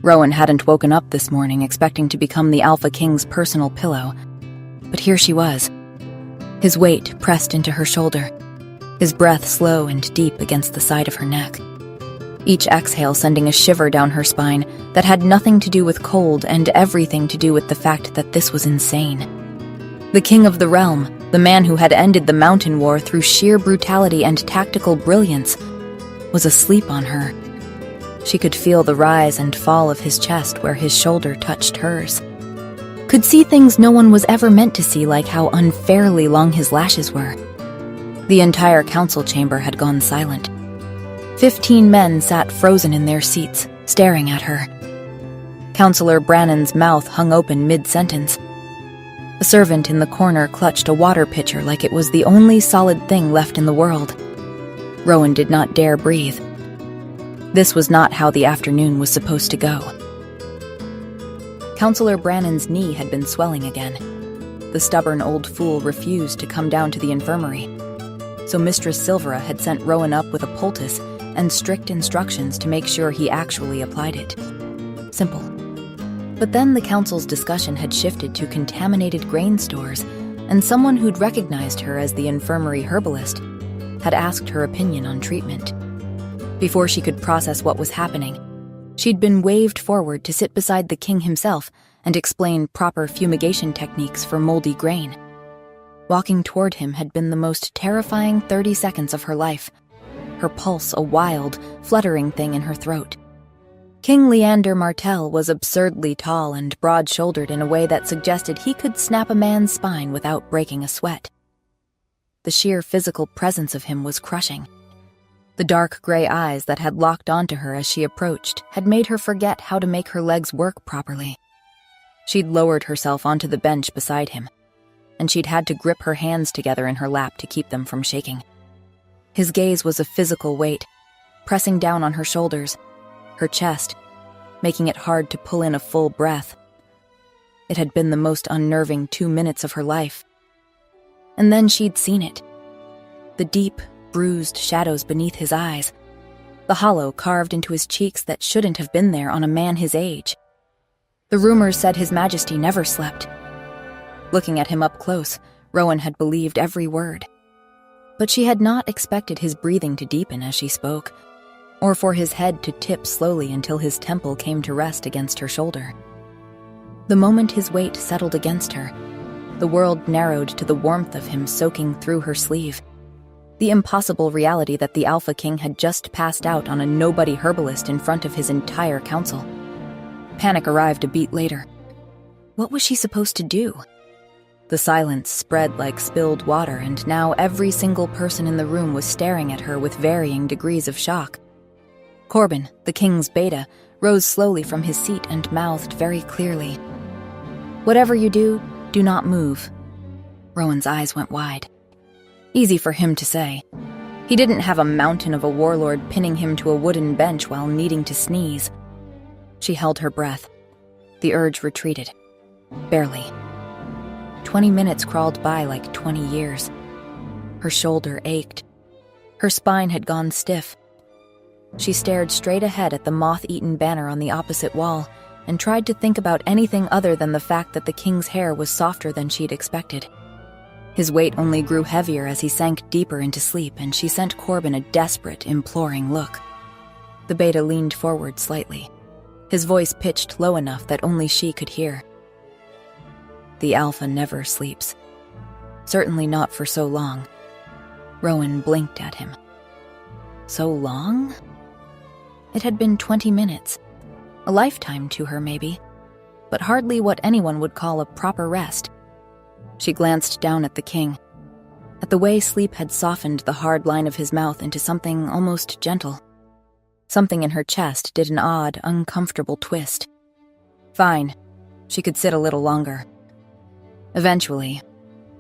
Rowan hadn't woken up this morning expecting to become the Alpha King's personal pillow, but here she was. His weight pressed into her shoulder, his breath slow and deep against the side of her neck. Each exhale sending a shiver down her spine that had nothing to do with cold and everything to do with the fact that this was insane. The king of the realm, the man who had ended the mountain war through sheer brutality and tactical brilliance, was asleep on her. She could feel the rise and fall of his chest where his shoulder touched hers. Could see things no one was ever meant to see, like how unfairly long his lashes were. The entire council chamber had gone silent. 15 men sat frozen in their seats, staring at her. Councillor Brannan's mouth hung open mid-sentence. A servant in the corner clutched a water pitcher like it was the only solid thing left in the world. Rowan did not dare breathe. This was not how the afternoon was supposed to go. Councillor Brannan's knee had been swelling again. The stubborn old fool refused to come down to the infirmary. So Mistress Silvera had sent Rowan up with a poultice and strict instructions to make sure he actually applied it. Simple. But then the council's discussion had shifted to contaminated grain stores, and someone who'd recognized her as the infirmary herbalist had asked her opinion on treatment. Before she could process what was happening, she'd been waved forward to sit beside the king himself and explain proper fumigation techniques for moldy grain. Walking toward him had been the most terrifying 30 seconds of her life, her pulse a wild, fluttering thing in her throat. King Leander Martell was absurdly tall and broad-shouldered in a way that suggested he could snap a man's spine without breaking a sweat. The sheer physical presence of him was crushing. The dark gray eyes that had locked onto her as she approached had made her forget how to make her legs work properly. She'd lowered herself onto the bench beside him, and she'd had to grip her hands together in her lap to keep them from shaking. His gaze was a physical weight, pressing down on her shoulders, her chest, making it hard to pull in a full breath. It had been the most unnerving 2 minutes of her life. And then she'd seen it. The deep, bruised shadows beneath his eyes, the hollow carved into his cheeks that shouldn't have been there on a man his age. The rumors said His Majesty never slept. Looking at him up close, Rowan had believed every word. But she had not expected his breathing to deepen as she spoke, or for his head to tip slowly until his temple came to rest against her shoulder. The moment his weight settled against her, the world narrowed to the warmth of him soaking through her sleeve. The impossible reality that the Alpha King had just passed out on a nobody herbalist in front of his entire council. Panic arrived a beat later. What was she supposed to do? The silence spread like spilled water, and now every single person in the room was staring at her with varying degrees of shock. Corbin, the king's beta, rose slowly from his seat and mouthed very clearly, "Whatever you do, do not move." Rowan's eyes went wide. Easy for him to say. He didn't have a mountain of a warlord pinning him to a wooden bench while needing to sneeze. She held her breath. The urge retreated. Barely. 20 minutes crawled by like 20 years. Her shoulder ached. Her spine had gone stiff. She stared straight ahead at the moth-eaten banner on the opposite wall and tried to think about anything other than the fact that the king's hair was softer than she'd expected. His weight only grew heavier as he sank deeper into sleep, and she sent Corbin a desperate, imploring look. The beta leaned forward slightly, his voice pitched low enough that only she could hear. "The Alpha never sleeps. Certainly not for so long." Rowan blinked at him. So long? It had been 20 minutes. A lifetime to her, maybe, but hardly what anyone would call a proper rest. She glanced down at the king, at the way sleep had softened the hard line of his mouth into something almost gentle. Something in her chest did an odd, uncomfortable twist. Fine, she could sit a little longer. Eventually,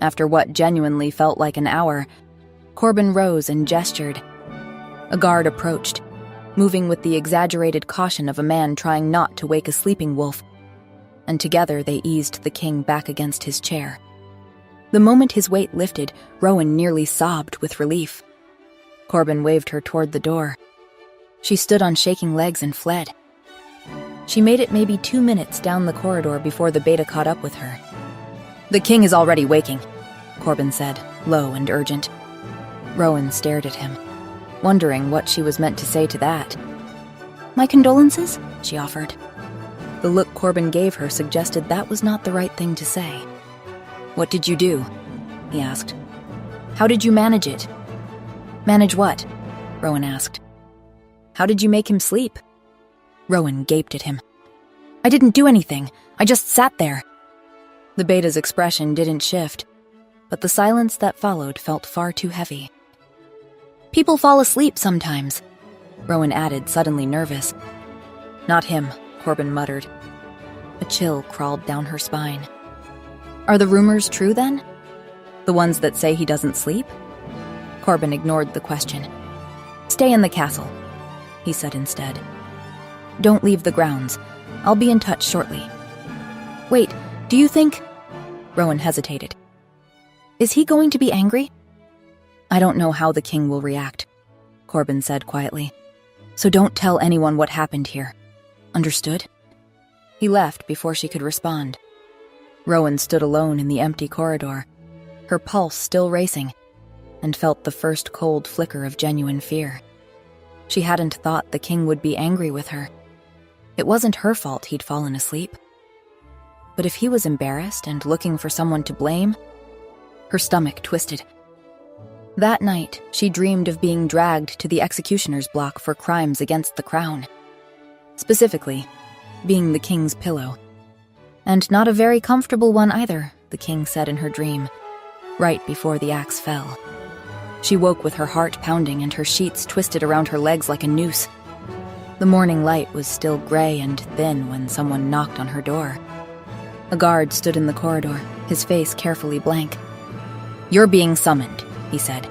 after what genuinely felt like an hour, Corbin rose and gestured. A guard approached, moving with the exaggerated caution of a man trying not to wake a sleeping wolf, and together they eased the king back against his chair. The moment his weight lifted, Rowan nearly sobbed with relief. Corbin waved her toward the door. She stood on shaking legs and fled. She made it maybe 2 minutes down the corridor before the beta caught up with her. "The king is already waking," Corbin said, low and urgent. Rowan stared at him, wondering what she was meant to say to that. "My condolences?" she offered. The look Corbin gave her suggested that was not the right thing to say. "What did you do?" he asked. "How did you manage it?" "Manage what?" Rowan asked. "How did you make him sleep?" Rowan gaped at him. "I didn't do anything. I just sat there." The beta's expression didn't shift, but the silence that followed felt far too heavy. "People fall asleep sometimes," Rowan added, suddenly nervous. "Not him," Corbin muttered. A chill crawled down her spine. "Are the rumors true, then? The ones that say he doesn't sleep?" Corbin ignored the question. "Stay in the castle," he said instead. "Don't leave the grounds. I'll be in touch shortly." "Wait, do you think—" Rowan hesitated. "Is he going to be angry?" "I don't know how the king will react," Corbin said quietly. "So don't tell anyone what happened here. Understood?" He left before she could respond. Rowan stood alone in the empty corridor, her pulse still racing, and felt the first cold flicker of genuine fear. She hadn't thought the king would be angry with her. It wasn't her fault he'd fallen asleep. But if he was embarrassed and looking for someone to blame, her stomach twisted. That night, she dreamed of being dragged to the executioner's block for crimes against the crown. Specifically, being the king's pillow. And not a very comfortable one either, the king said in her dream, right before the axe fell. She woke with her heart pounding and her sheets twisted around her legs like a noose. The morning light was still gray and thin when someone knocked on her door. A guard stood in the corridor, his face carefully blank. "You're being summoned," he said,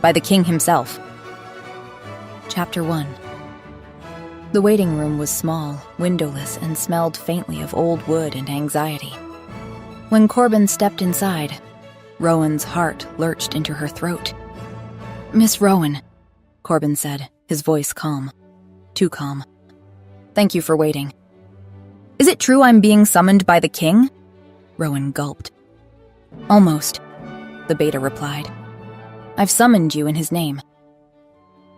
"by the king himself." Chapter 1. The waiting room was small, windowless, and smelled faintly of old wood and anxiety. When Corbin stepped inside, Rowan's heart lurched into her throat. "Miss Rowan," Corbin said, his voice calm. Too calm. "Thank you for waiting." "Is it true I'm being summoned by the king?" Rowan gulped. "Almost," the beta replied. "I've summoned you in his name."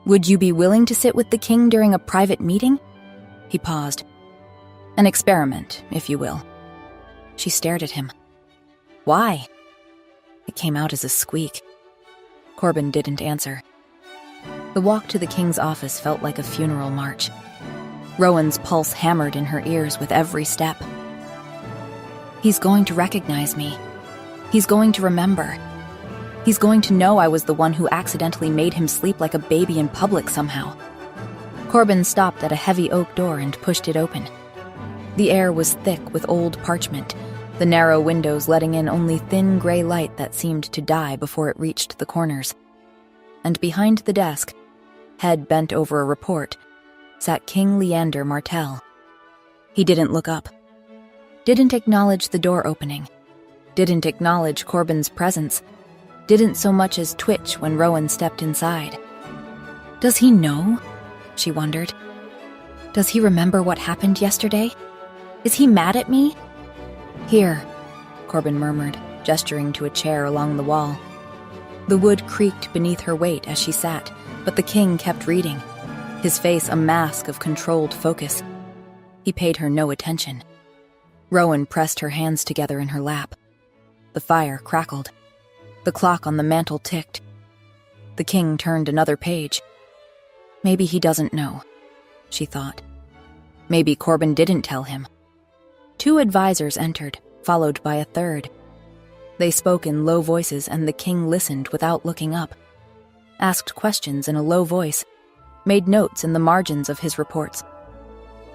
"Would you be willing to sit with the king during a private meeting?" He paused. "An experiment, if you will." She stared at him. "Why?" It came out as a squeak. Corbin didn't answer. The walk to the king's office felt like a funeral march. Rowan's pulse hammered in her ears with every step. "He's going to recognize me. He's going to remember. He's going to know I was the one who accidentally made him sleep like a baby in public somehow." Corbin stopped at a heavy oak door and pushed it open. The air was thick with old parchment, the narrow windows letting in only thin gray light that seemed to die before it reached the corners. And behind the desk, head bent over a report, sat King Leander Martell. He didn't look up. Didn't acknowledge the door opening. Didn't acknowledge Corbin's presence. Didn't so much as twitch when Rowan stepped inside. Does he know? She wondered. Does he remember what happened yesterday? Is he mad at me? "Here," Corbin murmured, gesturing to a chair along the wall. The wood creaked beneath her weight as she sat, but the king kept reading, his face a mask of controlled focus. He paid her no attention. Rowan pressed her hands together in her lap. The fire crackled. The clock on the mantel ticked. The king turned another page. Maybe he doesn't know, she thought. Maybe Corbin didn't tell him. 2 advisors entered, followed by a third. They spoke in low voices and the king listened without looking up, asked questions in a low voice, made notes in the margins of his reports.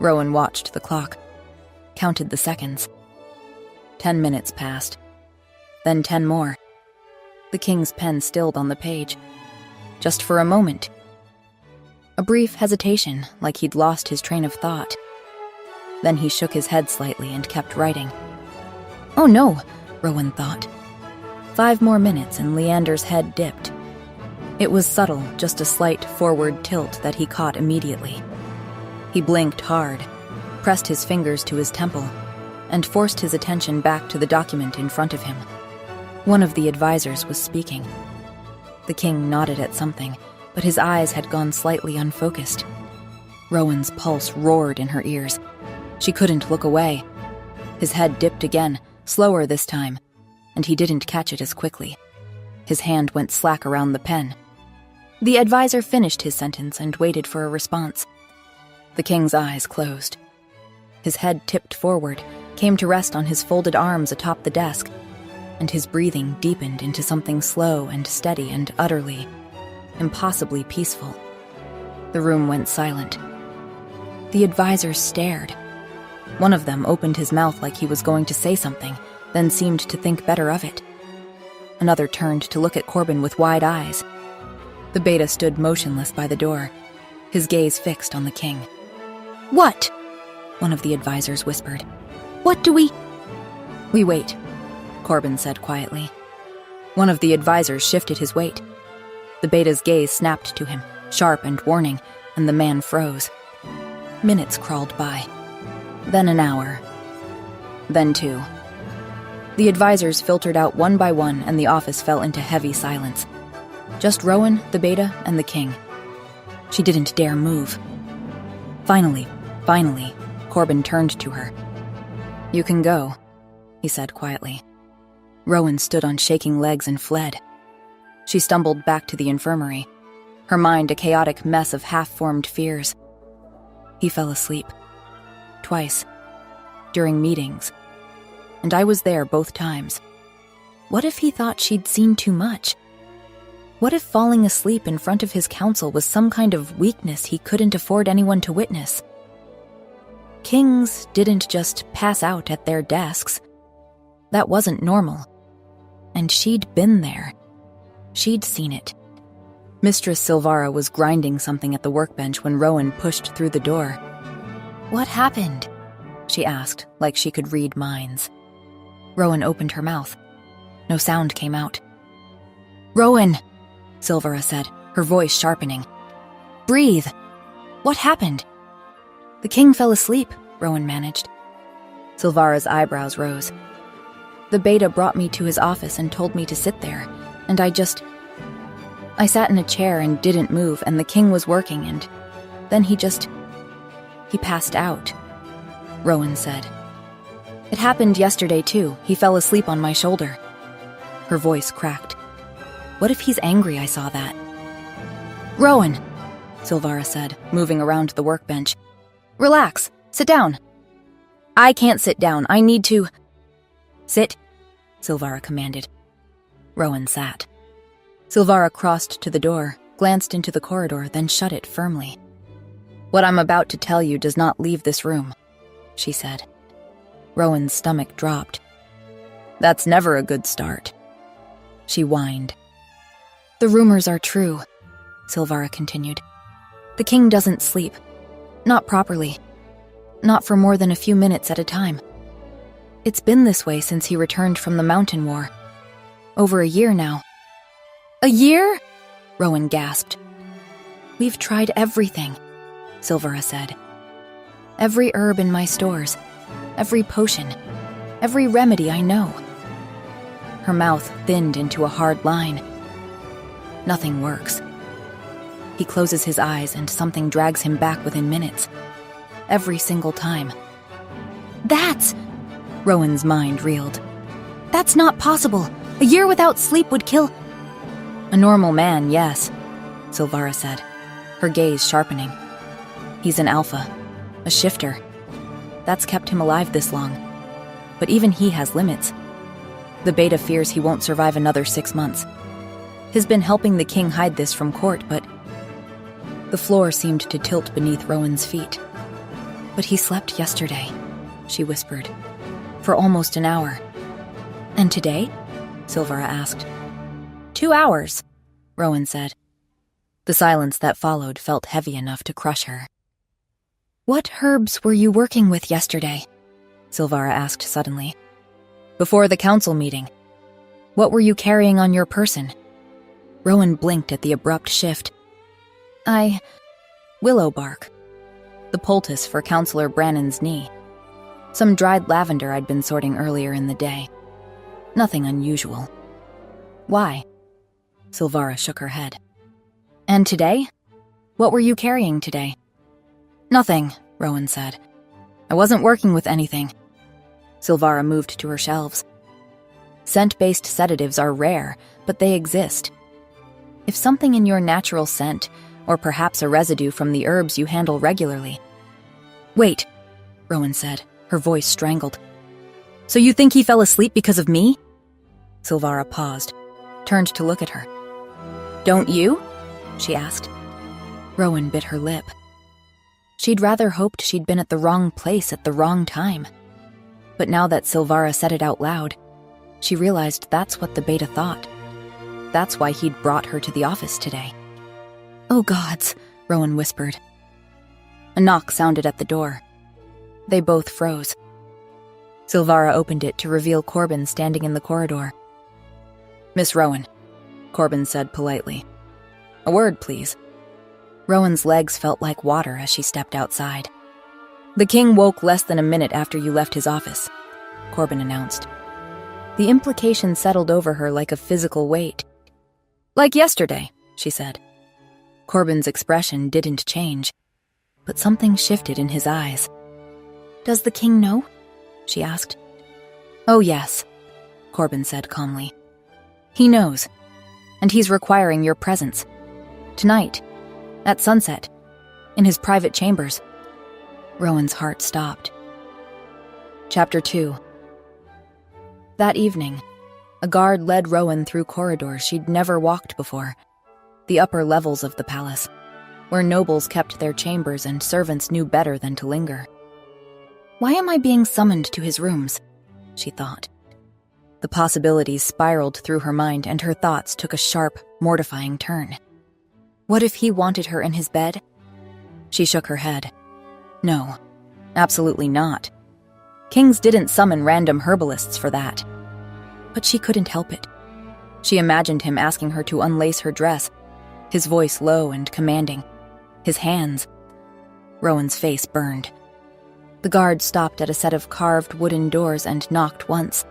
Rowan watched the clock, counted the seconds. 10 minutes passed, then 10 more. The king's pen stilled on the page, just for a moment. A brief hesitation, like he'd lost his train of thought. Then he shook his head slightly and kept writing. "Oh no," Rowan thought. 5 more minutes and Leander's head dipped. It was subtle, just a slight forward tilt that he caught immediately. He blinked hard, pressed his fingers to his temple, and forced his attention back to the document in front of him. One of the advisors was speaking. The king nodded at something, but his eyes had gone slightly unfocused. Rowan's pulse roared in her ears. She couldn't look away. His head dipped again, slower this time, and he didn't catch it as quickly. His hand went slack around the pen. The advisor finished his sentence and waited for a response. The king's eyes closed. His head tipped forward, came to rest on his folded arms atop the desk, and his breathing deepened into something slow and steady and utterly, impossibly peaceful. The room went silent. The advisors stared. One of them opened his mouth like he was going to say something, then seemed to think better of it. Another turned to look at Corbin with wide eyes. The beta stood motionless by the door, his gaze fixed on the king. "What?" one of the advisors whispered. "What do we—" "We wait," Corbin said quietly. One of the advisors shifted his weight. The beta's gaze snapped to him, sharp and warning, and the man froze. Minutes crawled by. Then an hour. Then 2. The advisors filtered out one by one, and the office fell into heavy silence. Just Rowan, the beta, and the king. She didn't dare move. Finally, Corbin turned to her. "You can go," he said quietly. Rowan stood on shaking legs and fled. She stumbled back to the infirmary, her mind a chaotic mess of half-formed fears. He fell asleep. Twice. During meetings. And I was there both times. What if he thought she'd seen too much? What if falling asleep in front of his council was some kind of weakness he couldn't afford anyone to witness? Kings didn't just pass out at their desks. That wasn't normal. And she'd been there. She'd seen it. Mistress Silvara was grinding something at the workbench when Rowan pushed through the door. "What happened?" she asked, like she could read minds. Rowan opened her mouth. No sound came out. "Rowan," Silvara said, her voice sharpening. "Breathe. What happened?" "The king fell asleep," Rowan managed. Silvara's eyebrows rose. "The beta brought me to his office and told me to sit there, and I sat in a chair and didn't move, and the king was working, and then he passed out," Rowan said. "It happened yesterday, too. He fell asleep on my shoulder." Her voice cracked. What if he's angry I saw that? "Rowan," Silvara said, moving around the workbench. "Relax. Sit down." "I can't sit down. I need to—" "Sit," Silvara commanded. Rowan sat. Silvara crossed to the door, glanced into the corridor, then shut it firmly. "What I'm about to tell you does not leave this room," she said. Rowan's stomach dropped. "That's never a good start," she whined. "The rumors are true," Silvara continued. "The king doesn't sleep. Not properly. Not for more than a few minutes at a time. It's been this way since he returned from the mountain war. Over a year now." "A year?" Rowan gasped. "We've tried everything," Silvara said. "Every herb in my stores, every potion, every remedy I know." Her mouth thinned into a hard line. Nothing works. He closes his eyes and something drags him back within minutes. Every single time. "That's—" Rowan's mind reeled. "That's not possible. A year without sleep would kill—" "A normal man, yes," Silvara said, her gaze sharpening. "He's an alpha, a shifter. That's kept him alive this long. But even he has limits. The beta fears he won't survive another 6 months. He's been helping the king hide this from court, but—" The floor seemed to tilt beneath Rowan's feet. "But he slept yesterday," she whispered. "For almost an hour." "And today?" Silvara asked. 2 hours, Rowan said. The silence that followed felt heavy enough to crush her. "What herbs were you working with yesterday?" Silvara asked suddenly. "Before the council meeting. What were you carrying on your person?" Rowan blinked at the abrupt shift. Willow bark." the poultice for Counselor Brannon's knee. Some dried lavender I'd been sorting earlier in the day. Nothing unusual. Why? Silvara shook her head. And today? What were you carrying today? Nothing, Rowan said. I wasn't working with anything. Silvara moved to her shelves. Scent-based sedatives are rare, but they exist. If something in your natural scent, or perhaps a residue from the herbs you handle regularly. Wait, Rowan said, her voice strangled. So you think he fell asleep because of me? Silvara paused, turned to look at her. Don't you? She asked. Rowan bit her lip. She'd rather hoped she'd been at the wrong place at the wrong time. But now that Silvara said it out loud, she realized that's what the beta thought. That's why he'd brought her to the office today. Oh gods, Rowan whispered. A knock sounded at the door. They both froze. Silvara opened it to reveal Corbin standing in the corridor. Miss Rowan, Corbin said politely. A word, please. Rowan's legs felt like water as she stepped outside. The king woke less than a minute after you left his office, Corbin announced. The implication settled over her like a physical weight. Like yesterday, she said. Corbin's expression didn't change, but something shifted in his eyes. Does the king know? She asked. Oh yes, Corbin said calmly. He knows, and he's requiring your presence. Tonight, at sunset, in his private chambers. Rowan's heart stopped. Chapter 2. That evening, a guard led Rowan through corridors she'd never walked before, the upper levels of the palace, where nobles kept their chambers and servants knew better than to linger. Why am I being summoned to his rooms? She thought. The possibilities spiraled through her mind, and her thoughts took a sharp, mortifying turn. What if he wanted her in his bed? She shook her head. No, absolutely not. Kings didn't summon random herbalists for that. But she couldn't help it. She imagined him asking her to unlace her dress, his voice low and commanding, his hands. Rowan's face burned. The guard stopped at a set of carved wooden doors and knocked once.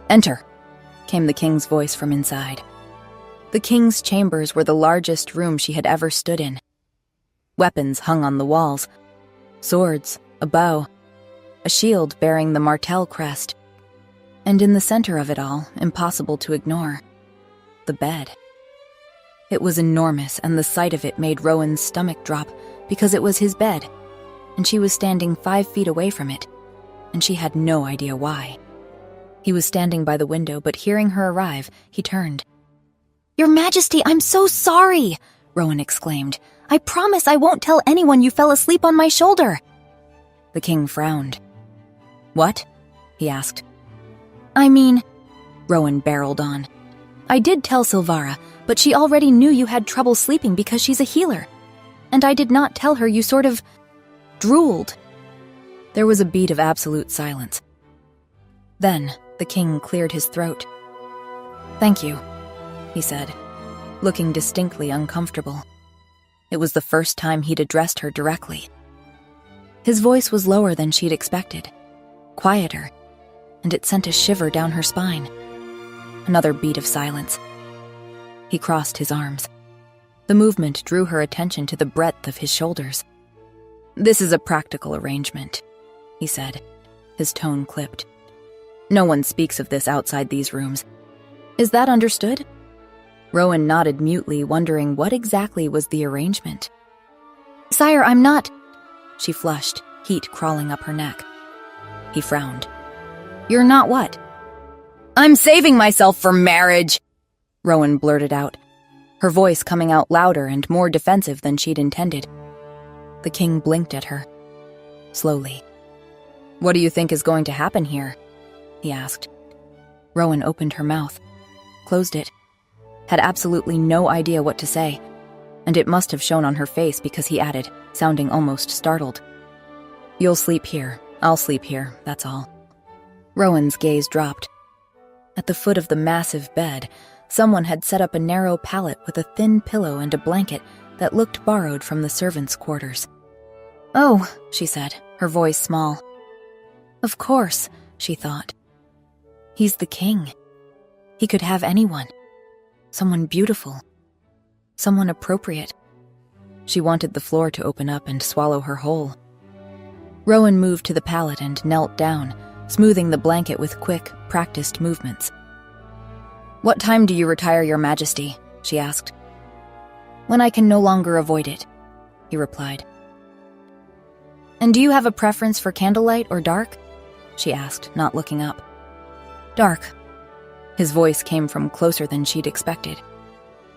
Enter, came the king's voice from inside. The king's chambers were the largest room she had ever stood in. Weapons hung on the walls. Swords, a bow, a shield bearing the Martell crest. And in the center of it all, impossible to ignore, the bed. It was enormous, and the sight of it made Rowan's stomach drop because it was his bed, and she was standing 5 feet away from it, and she had no idea why. He was standing by the window, but hearing her arrive, he turned. Your Majesty, I'm so sorry, Rowan exclaimed. I promise I won't tell anyone you fell asleep on my shoulder. The king frowned. What? He asked. I mean, Rowan barreled on. I did tell Silvara, but she already knew you had trouble sleeping because she's a healer. And I did not tell her you sort of drooled. There was a beat of absolute silence. Then the king cleared his throat. Thank you, he said, looking distinctly uncomfortable. It was the first time he'd addressed her directly. His voice was lower than she'd expected, quieter, and it sent a shiver down her spine. Another beat of silence. He crossed his arms. The movement drew her attention to the breadth of his shoulders. This is a practical arrangement, he said, his tone clipped. No one speaks of this outside these rooms. Is that understood? Rowan nodded mutely, wondering what exactly was the arrangement. Sire, I'm not... She flushed, heat crawling up her neck. He frowned. You're not what? I'm saving myself for marriage, Rowan blurted out, her voice coming out louder and more defensive than she'd intended. The king blinked at her, slowly. What do you think is going to happen here? He asked. Rowan opened her mouth, closed it, had absolutely no idea what to say, and it must have shown on her face because he added, sounding almost startled. You'll sleep here. I'll sleep here, that's all. Rowan's gaze dropped. At the foot of the massive bed, someone had set up a narrow pallet with a thin pillow and a blanket that looked borrowed from the servants' quarters. "Oh," she said, her voice small. "Of course," she thought. "He's the king. He could have anyone. Someone beautiful. Someone appropriate." She wanted the floor to open up and swallow her whole. Rowan moved to the pallet and knelt down, smoothing the blanket with quick, practiced movements. "What time do you retire, Your Majesty?" she asked. "When I can no longer avoid it," he replied. "And do you have a preference for candlelight or dark?" she asked, not looking up. "Dark." His voice came from closer than she'd expected.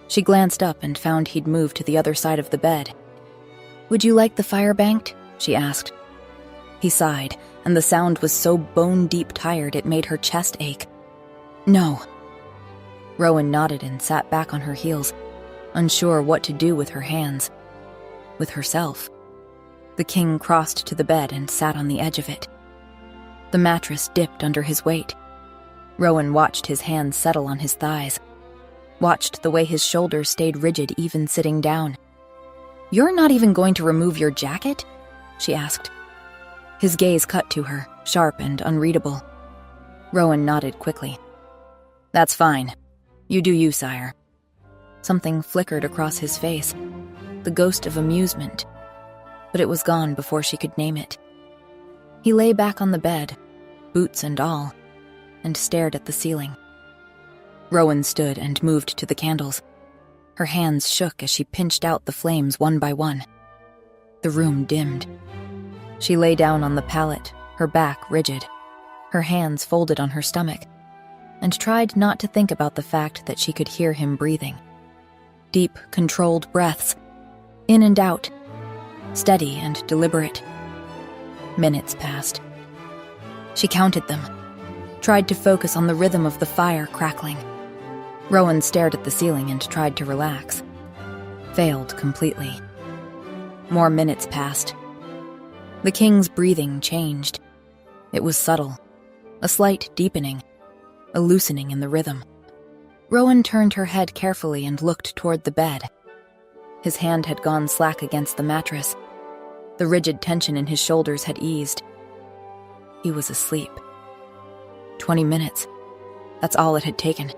She glanced up and found he'd moved to the other side of the bed. "Would you like the fire banked?" she asked. He sighed, and the sound was so bone-deep tired it made her chest ache. "No." Rowan nodded and sat back on her heels, unsure what to do with her hands. With herself. The king crossed to the bed and sat on the edge of it. The mattress dipped under his weight. Rowan watched his hands settle on his thighs, watched the way his shoulders stayed rigid even sitting down. "You're not even going to remove your jacket?" she asked. His gaze cut to her, sharp and unreadable. Rowan nodded quickly. "That's fine. You do you, sire." Something flickered across his face, the ghost of amusement, but it was gone before she could name it. He lay back on the bed, boots and all, and stared at the ceiling. Rowan stood and moved to the candles. Her hands shook as she pinched out the flames one by one. The room dimmed. She lay down on the pallet, her back rigid, her hands folded on her stomach, and tried not to think about the fact that she could hear him breathing. Deep, controlled breaths, in and out, steady and deliberate. Minutes passed. She counted them, tried to focus on the rhythm of the fire crackling. Rowan stared at the ceiling and tried to relax. Failed completely. More minutes passed. The king's breathing changed. It was subtle, a slight deepening, a loosening in the rhythm. Rowan turned her head carefully and looked toward the bed. His hand had gone slack against the mattress. The rigid tension in his shoulders had eased. He was asleep. 20 minutes. That's all it had taken.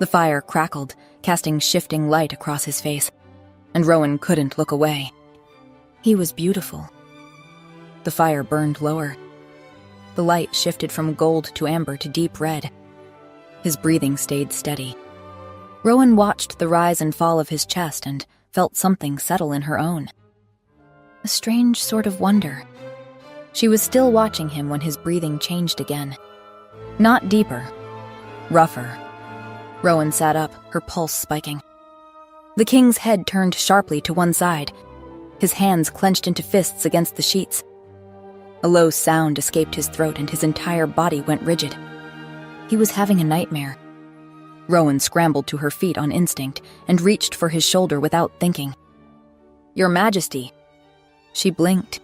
The fire crackled, casting shifting light across his face, and Rowan couldn't look away. He was beautiful. The fire burned lower. The light shifted from gold to amber to deep red. His breathing stayed steady. Rowan watched the rise and fall of his chest and felt something settle in her own. A strange sort of wonder. She was still watching him when his breathing changed again. Not deeper. Rougher. Rowan sat up, her pulse spiking. The king's head turned sharply to one side. His hands clenched into fists against the sheets. A low sound escaped his throat and his entire body went rigid. He was having a nightmare. Rowan scrambled to her feet on instinct and reached for his shoulder without thinking. "Your Majesty." She blinked,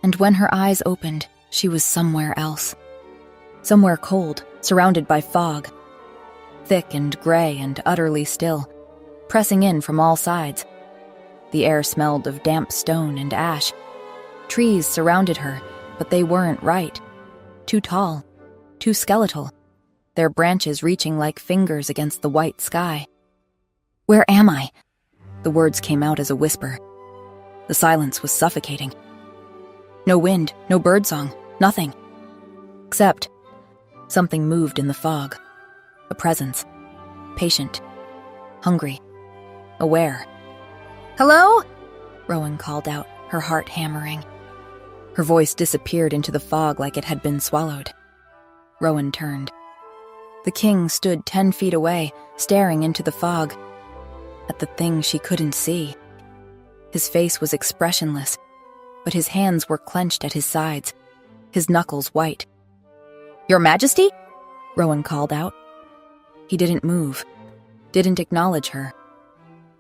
and when her eyes opened, she was somewhere else. Somewhere cold, surrounded by fog. Thick and gray and utterly still, pressing in from all sides. The air smelled of damp stone and ash. Trees surrounded her, but they weren't right. Too tall, too skeletal, their branches reaching like fingers against the white sky. "Where am I?" The words came out as a whisper. The silence was suffocating. No wind, no birdsong, nothing. Except something moved in the fog. A presence. Patient. Hungry. Aware. "Hello?" Rowan called out, her heart hammering. Her voice disappeared into the fog like it had been swallowed. Rowan turned. The king stood 10 feet away, staring into the fog, at the thing she couldn't see. His face was expressionless, but his hands were clenched at his sides, his knuckles white. "Your Majesty?" Rowan called out. He didn't move, didn't acknowledge her.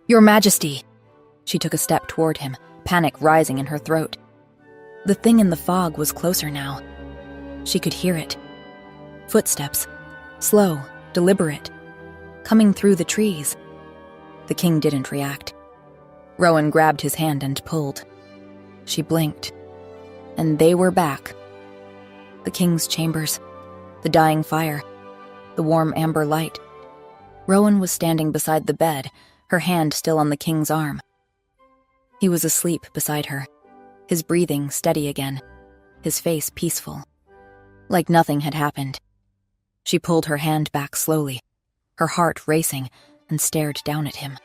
"Your Majesty!" She took a step toward him, panic rising in her throat. The thing in the fog was closer now. She could hear it. Footsteps, slow, deliberate, coming through the trees. The king didn't react. Rowan grabbed his hand and pulled. She blinked, and they were back. The king's chambers, the dying fire, the warm amber light. Rowan was standing beside the bed, her hand still on the king's arm. He was asleep beside her, his breathing steady again, his face peaceful, like nothing had happened. She pulled her hand back slowly, her heart racing, and stared down at him.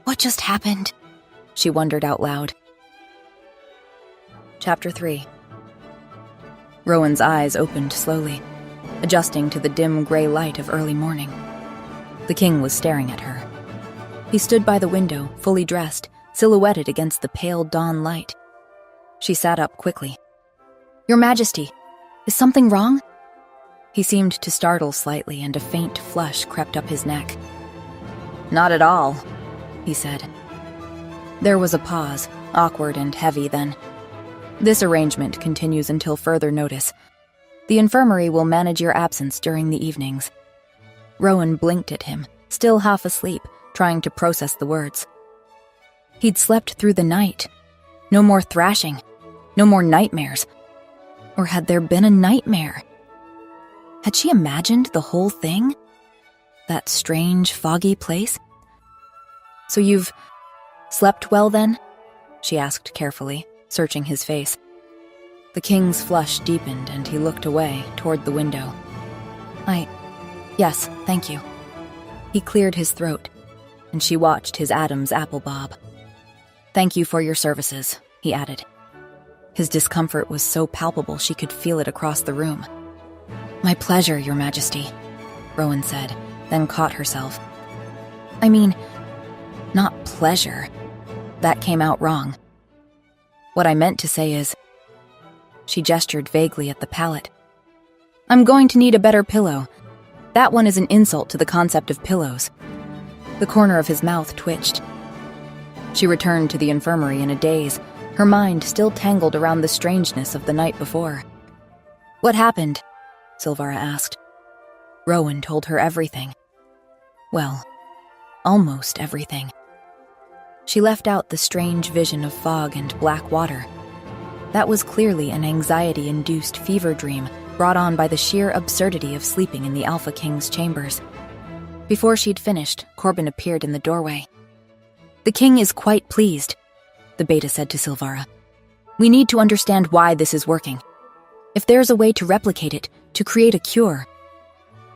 What just happened? She wondered out loud. Chapter 3. Rowan's eyes opened slowly, adjusting to the dim gray light of early morning. The king was staring at her. He stood by the window, fully dressed, silhouetted against the pale dawn light. She sat up quickly. Your Majesty, is something wrong? He seemed to startle slightly, and a faint flush crept up his neck. Not at all, he said. There was a pause, awkward and heavy then. This arrangement continues until further notice. The infirmary will manage your absence during the evenings. Rowan blinked at him, still half asleep, trying to process the words. He'd slept through the night. No more thrashing. No more nightmares. Or had there been a nightmare? Had she imagined the whole thing? That strange, foggy place? So you've slept well then? She asked carefully, searching his face. The king's flush deepened, and he looked away, toward the window. Yes, thank you. He cleared his throat, and she watched his Adam's apple bob. Thank you for your services, he added. His discomfort was so palpable she could feel it across the room. My pleasure, Your Majesty, Rowan said, then caught herself. I mean, not pleasure. That came out wrong. What I meant to say is... She gestured vaguely at the pallet. I'm going to need a better pillow. That one is an insult to the concept of pillows. The corner of his mouth twitched. She returned to the infirmary in a daze, her mind still tangled around the strangeness of the night before. What happened? Silvara asked. Rowan told her everything. Well, almost everything. She left out the strange vision of fog and black water. That was clearly an anxiety-induced fever dream brought on by the sheer absurdity of sleeping in the Alpha King's chambers. Before she'd finished, Corbin appeared in the doorway. The king is quite pleased, the Beta said to Silvara. We need to understand why this is working. If there's a way to replicate it, to create a cure.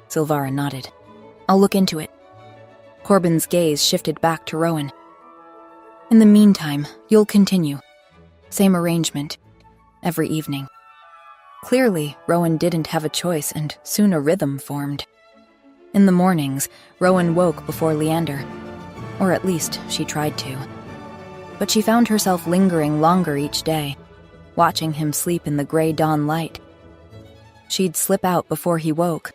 Silvara nodded. I'll look into it. Corbin's gaze shifted back to Rowan. In the meantime, you'll continue. Same arrangement. Every evening. Clearly, Rowan didn't have a choice, and soon a rhythm formed. In the mornings, Rowan woke before Leander. Or at least, she tried to. But she found herself lingering longer each day, watching him sleep in the gray dawn light. She'd slip out before he woke,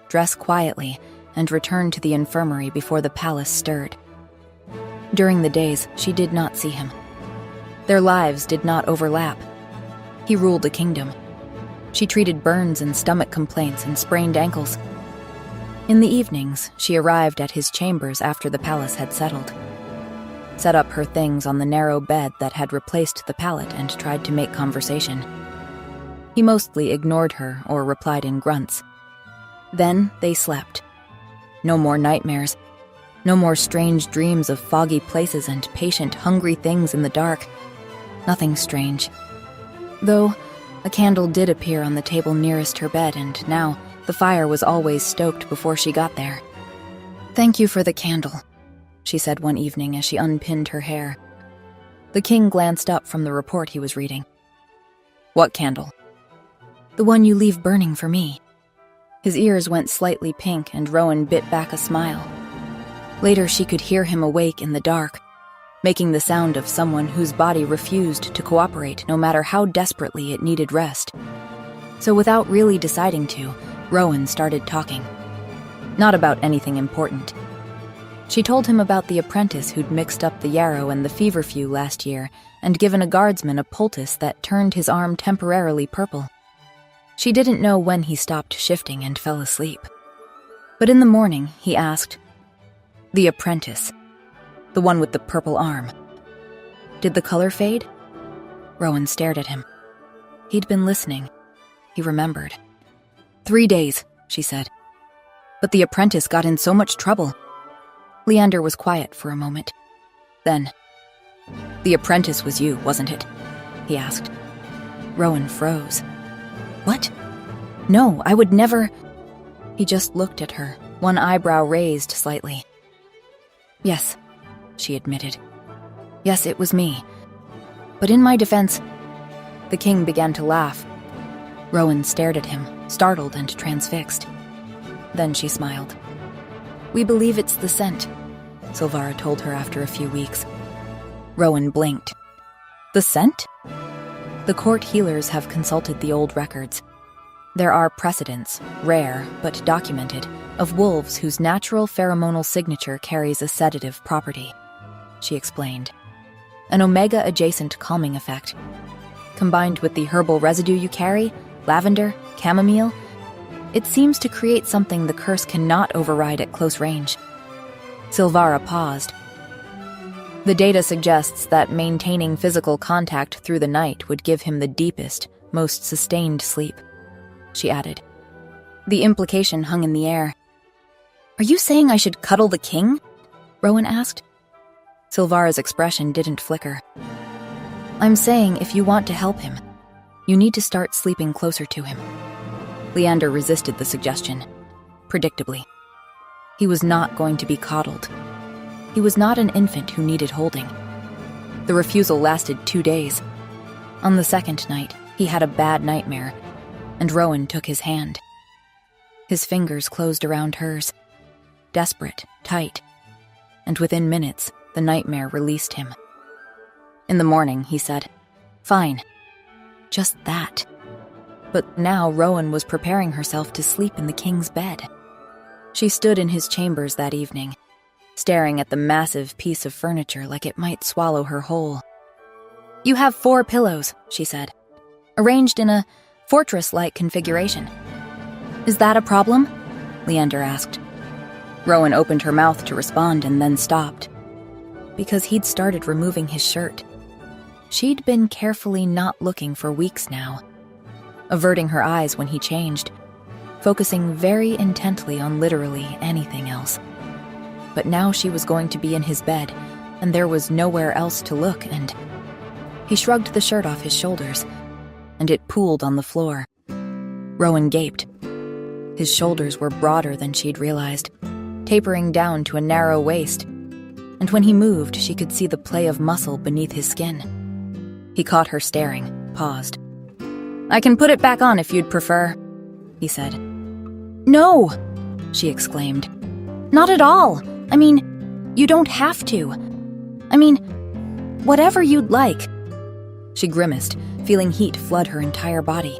dress quietly, and return to the infirmary before the palace stirred. During the days, she did not see him. Their lives did not overlap. He ruled a kingdom. She treated burns and stomach complaints and sprained ankles. In the evenings, she arrived at his chambers after the palace had settled. Set up her things on the narrow bed that had replaced the pallet and tried to make conversation. He mostly ignored her or replied in grunts. Then they slept. No more nightmares. No more strange dreams of foggy places and patient, hungry things in the dark. Nothing strange. Though, a candle did appear on the table nearest her bed, and now the fire was always stoked before she got there. Thank you for the candle, she said one evening as she unpinned her hair. The king glanced up from the report he was reading. What candle? The one you leave burning for me. His ears went slightly pink, and Rowan bit back a smile. Later she could hear him awake in the dark, making the sound of someone whose body refused to cooperate no matter how desperately it needed rest. So without really deciding to, Rowan started talking. Not about anything important. She told him about the apprentice who'd mixed up the yarrow and the feverfew last year and given a guardsman a poultice that turned his arm temporarily purple. She didn't know when he stopped shifting and fell asleep. But in the morning, he asked, The apprentice. The one with the purple arm. Did the color fade? Rowan stared at him. He'd been listening. He remembered. 3 days, she said. But the apprentice got in so much trouble. Leander was quiet for a moment. Then, "The apprentice was you, wasn't it?" he asked. Rowan froze. "What? No, I would never—" He just looked at her, one eyebrow raised slightly. "Yes," she admitted. "Yes, it was me. But in my defense—" The king began to laugh. Rowan stared at him, startled and transfixed. Then she smiled. "We believe it's the scent," Silvara told her after a few weeks. Rowan blinked. "The scent?" The court healers have consulted the old records. There are precedents, rare but documented, of wolves whose natural pheromonal signature carries a sedative property, she explained. An omega-adjacent calming effect. Combined with the herbal residue you carry, lavender, chamomile, it seems to create something the curse cannot override at close range. Silvara paused. The data suggests that maintaining physical contact through the night would give him the deepest, most sustained sleep, she added. The implication hung in the air. "Are you saying I should cuddle the king?" Rowan asked. Silvara's expression didn't flicker. "I'm saying if you want to help him, you need to start sleeping closer to him." Leander resisted the suggestion, predictably. He was not going to be coddled. He was not an infant who needed holding. The refusal lasted 2 days. On the second night, he had a bad nightmare, and Rowan took his hand. His fingers closed around hers, desperate, tight, and within minutes, the nightmare released him. In the morning, he said, "Fine. Just that." But now Rowan was preparing herself to sleep in the king's bed. She stood in his chambers that evening, staring at the massive piece of furniture like it might swallow her whole. "You have 4 pillows," she said, "arranged in a fortress-like configuration." "Is that a problem?" Leander asked. Rowan opened her mouth to respond and then stopped, because he'd started removing his shirt. She'd been carefully not looking for weeks now, averting her eyes when he changed, focusing very intently on literally anything else. But now she was going to be in his bed, and there was nowhere else to look, and... He shrugged the shirt off his shoulders, and it pooled on the floor. Rowan gaped. His shoulders were broader than she'd realized, tapering down to a narrow waist, and when he moved, she could see the play of muscle beneath his skin. He caught her staring, paused. "I can put it back on if you'd prefer," he said. "No!" she exclaimed. "Not at all! I mean, you don't have to. I mean, whatever you'd like." She grimaced, feeling heat flood her entire body.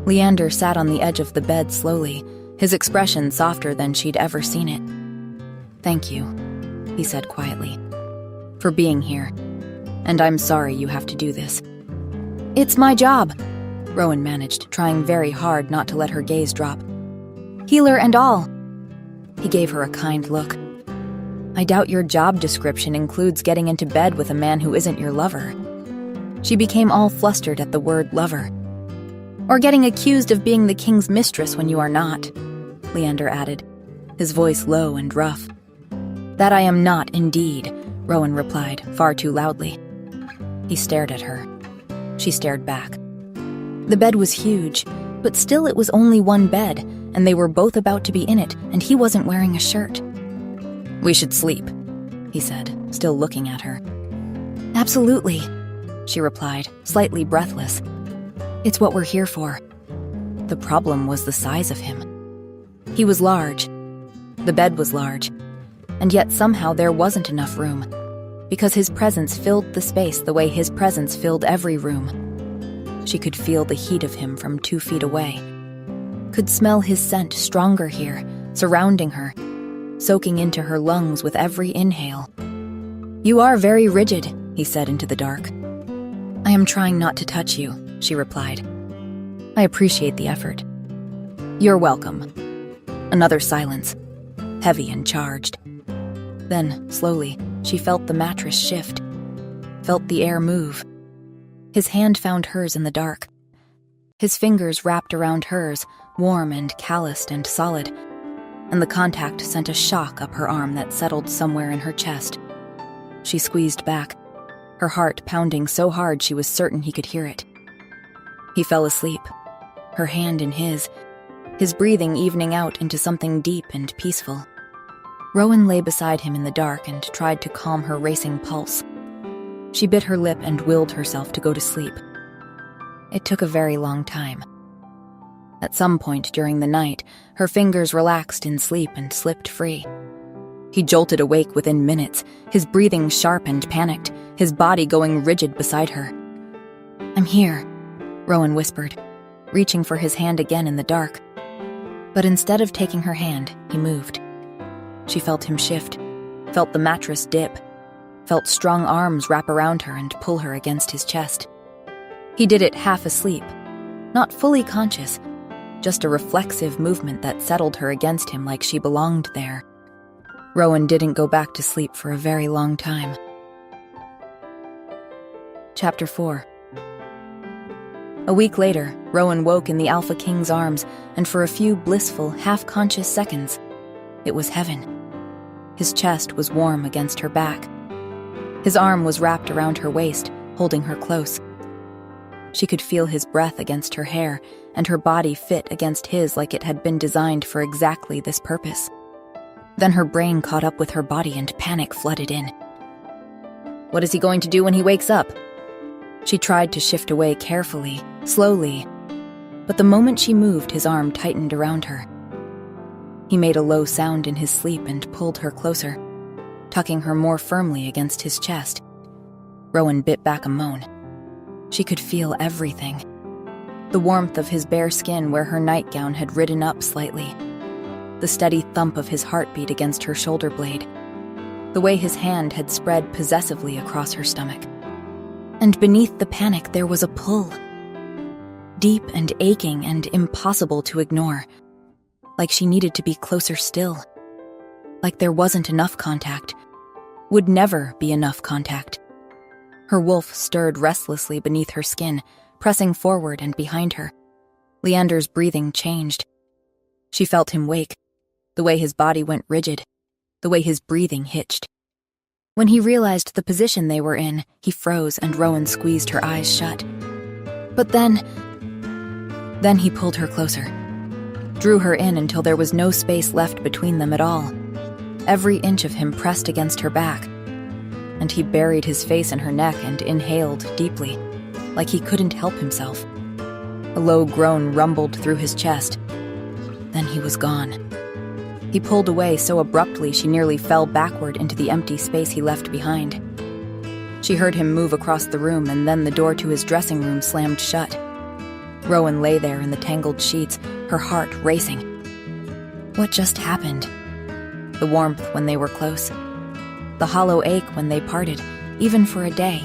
Leander sat on the edge of the bed slowly, his expression softer than she'd ever seen it. "Thank you," he said quietly, "for being here. And I'm sorry you have to do this." "It's my job," Rowan managed, trying very hard not to let her gaze drop. "Healer and all." He gave her a kind look. "I doubt your job description includes getting into bed with a man who isn't your lover." She became all flustered at the word lover. "Or getting accused of being the king's mistress when you are not," Leander added, his voice low and rough. "That I am not, indeed," Rowan replied, far too loudly. He stared at her. She stared back. The bed was huge, but still it was only one bed, and they were both about to be in it, and he wasn't wearing a shirt. "We should sleep," he said, still looking at her. "Absolutely," she replied, slightly breathless. "It's what we're here for." The problem was the size of him. He was large. The bed was large. And yet somehow there wasn't enough room, because his presence filled the space the way his presence filled every room. She could feel the heat of him from 2 feet away, could smell his scent stronger here, surrounding her, soaking into her lungs with every inhale. "You are very rigid," he said into the dark. "I am trying not to touch you," she replied. "I appreciate the effort." "You're welcome." Another silence, heavy and charged. Then, slowly, she felt the mattress shift, felt the air move. His hand found hers in the dark. His fingers wrapped around hers, warm and calloused and solid, and the contact sent a shock up her arm that settled somewhere in her chest. She squeezed back, her heart pounding so hard she was certain he could hear it. He fell asleep, her hand in his breathing evening out into something deep and peaceful. Rowan lay beside him in the dark and tried to calm her racing pulse. She bit her lip and willed herself to go to sleep. It took a very long time. At some point during the night, her fingers relaxed in sleep and slipped free. He jolted awake within minutes, his breathing sharp and panicked, his body going rigid beside her. "I'm here," Rowan whispered, reaching for his hand again in the dark. But instead of taking her hand, he moved. She felt him shift, felt the mattress dip, felt strong arms wrap around her and pull her against his chest. He did it half asleep, not fully conscious, just a reflexive movement that settled her against him like she belonged there. Rowan didn't go back to sleep for a very long time. Chapter 4. A week later, Rowan woke in the Alpha King's arms, and for a few blissful, half-conscious seconds, it was heaven. His chest was warm against her back. His arm was wrapped around her waist, holding her close. She could feel his breath against her hair, and her body fit against his like it had been designed for exactly this purpose. Then her brain caught up with her body and panic flooded in. What is he going to do when he wakes up? She tried to shift away carefully, slowly, but the moment she moved, his arm tightened around her. He made a low sound in his sleep and pulled her closer, tucking her more firmly against his chest. Rowan bit back a moan. She could feel everything. The warmth of his bare skin where her nightgown had ridden up slightly. The steady thump of his heartbeat against her shoulder blade. The way his hand had spread possessively across her stomach. And beneath the panic there was a pull. Deep and aching and impossible to ignore. Like she needed to be closer still. Like there wasn't enough contact. Would never be enough contact. Her wolf stirred restlessly beneath her skin, pressing forward and behind her. Leander's breathing changed. She felt him wake, the way his body went rigid, the way his breathing hitched. When he realized the position they were in, he froze and Rowan squeezed her eyes shut. But then he pulled her closer, drew her in until there was no space left between them at all. Every inch of him pressed against her back, and he buried his face in her neck and inhaled deeply, like he couldn't help himself. A low groan rumbled through his chest. Then he was gone. He pulled away so abruptly she nearly fell backward into the empty space he left behind. She heard him move across the room, and then the door to his dressing room slammed shut. Rowan lay there in the tangled sheets, her heart racing. What just happened? The warmth when they were close. The hollow ache when they parted, even for a day.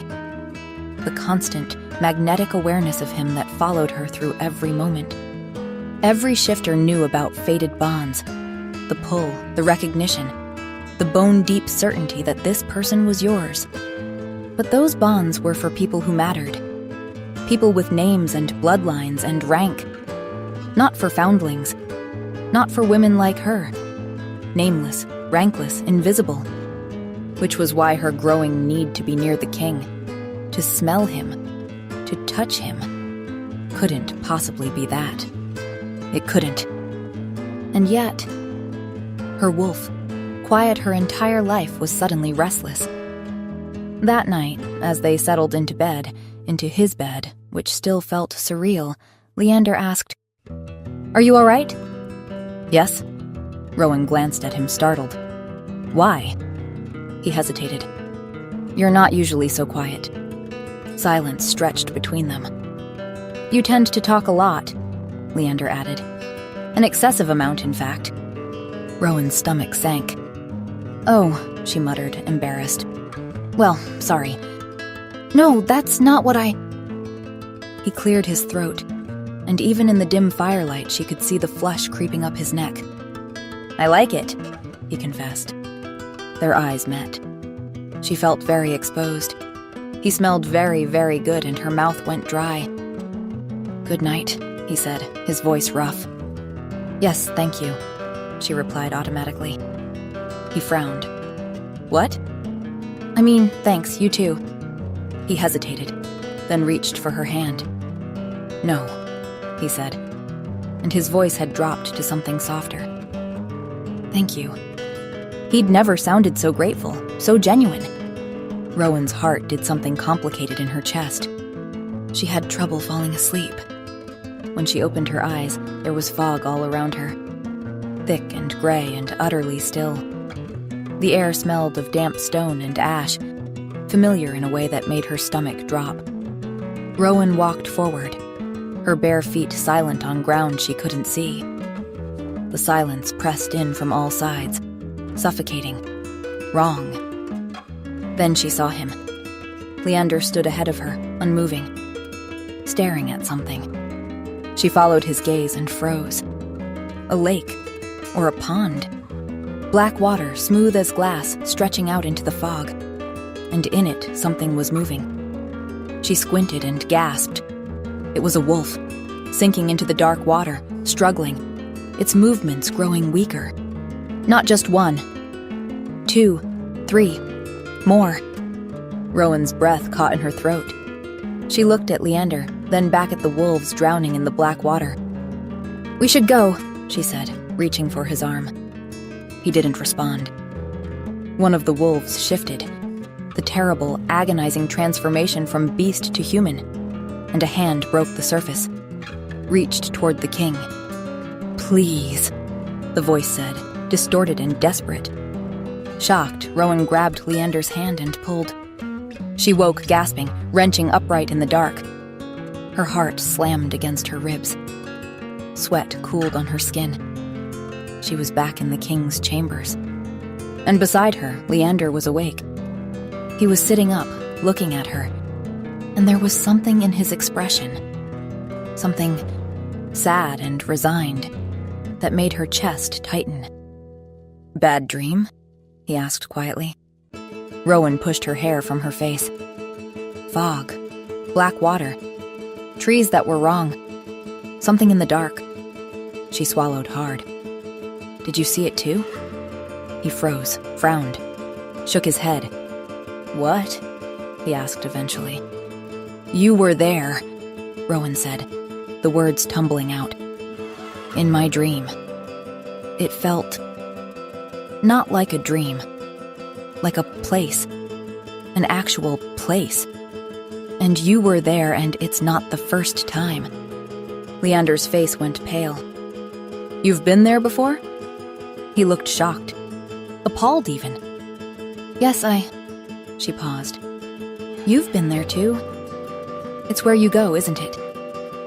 The constant, magnetic awareness of him that followed her through every moment. Every shifter knew about fated bonds. The pull, the recognition, the bone-deep certainty that this person was yours. But those bonds were for people who mattered. People with names and bloodlines and rank. Not for foundlings. Not for women like her. Nameless, rankless, invisible. Which was why her growing need to be near the king, to smell him, to touch him, couldn't possibly be that. It couldn't. And yet, her wolf, quiet her entire life, was suddenly restless. That night, as they settled into bed, into his bed, which still felt surreal, Leander asked, "Are you all right?" "Yes." Rowan glanced at him, startled. "Why?" He hesitated. "You're not usually so quiet." Silence stretched between them. "You tend to talk a lot," Leander added. "An excessive amount, in fact." Rowan's stomach sank. "Oh," she muttered, embarrassed. "Well, sorry." "No, that's not what I—" He cleared his throat, and even in the dim firelight she could see the flush creeping up his neck. "I like it," he confessed. Their eyes met. She felt very exposed. He smelled very, very good, and her mouth went dry. "Good night," he said, his voice rough. "Yes, thank you," she replied automatically. He frowned. "What?" "I mean, thanks, you too." He hesitated, then reached for her hand. "No," he said, and his voice had dropped to something softer. "Thank you." He'd never sounded so grateful, so genuine. Rowan's heart did something complicated in her chest. She had trouble falling asleep. When she opened her eyes, there was fog all around her, thick and gray and utterly still. The air smelled of damp stone and ash, familiar in a way that made her stomach drop. Rowan walked forward, her bare feet silent on ground she couldn't see. The silence pressed in from all sides, suffocating. Wrong. Then she saw him. Leander stood ahead of her, unmoving, staring at something. She followed his gaze and froze. A lake, or a pond. Black water, smooth as glass, stretching out into the fog. And in it, something was moving. She squinted and gasped. It was a wolf, sinking into the dark water, struggling, its movements growing weaker. Not just one. 2, 3, more. Rowan's breath caught in her throat. She looked at Leander, then back at the wolves drowning in the black water. "We should go," she said, reaching for his arm. He didn't respond. One of the wolves shifted, the terrible, agonizing transformation from beast to human, and a hand broke the surface, reached toward the king. "Please," the voice said, distorted and desperate. Shocked, Rowan grabbed Leander's hand and pulled. She woke, gasping, wrenching upright in the dark. Her heart slammed against her ribs. Sweat cooled on her skin. She was back in the king's chambers. And beside her, Leander was awake. He was sitting up, looking at her, and there was something in his expression, something sad and resigned, that made her chest tighten. "Bad dream?" he asked quietly. Rowan pushed her hair from her face. Fog, black water, trees that were wrong, something in the dark. She swallowed hard. "Did you see it too?" He froze, frowned, shook his head. "What?" he asked eventually. "You were there," Rowan said, the words tumbling out. "In my dream. It felt not like a dream, like a place, an actual place. And you were there, and it's not the first time." Leander's face went pale. "You've been there before?" He looked shocked, appalled even. "Yes, She paused. "You've been there too. It's where you go, isn't it?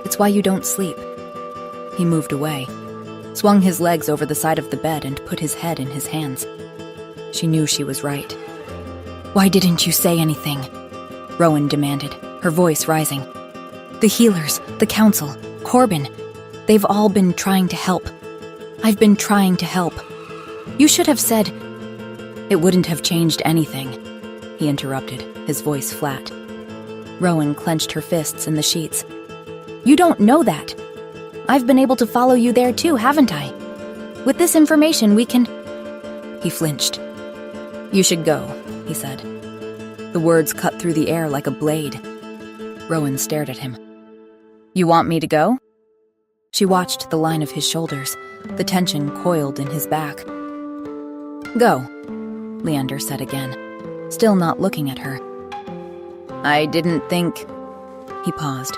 It's why you don't sleep." He moved away, swung his legs over the side of the bed and put his head in his hands. She knew she was right. "Why didn't you say anything?" Rowan demanded, her voice rising. "The healers, the council, Corbin, they've all been trying to help. I've been trying to help. You should have said—" "It wouldn't have changed anything," he interrupted, his voice flat. Rowan clenched her fists in the sheets. "You don't know that. I've been able to follow you there too, haven't I? With this information, we can—" He flinched. "You should go," he said. The words cut through the air like a blade. Rowan stared at him. "You want me to go?" She watched the line of his shoulders, the tension coiled in his back. "Go," Leander said again, still not looking at her. "I didn't think—" He paused.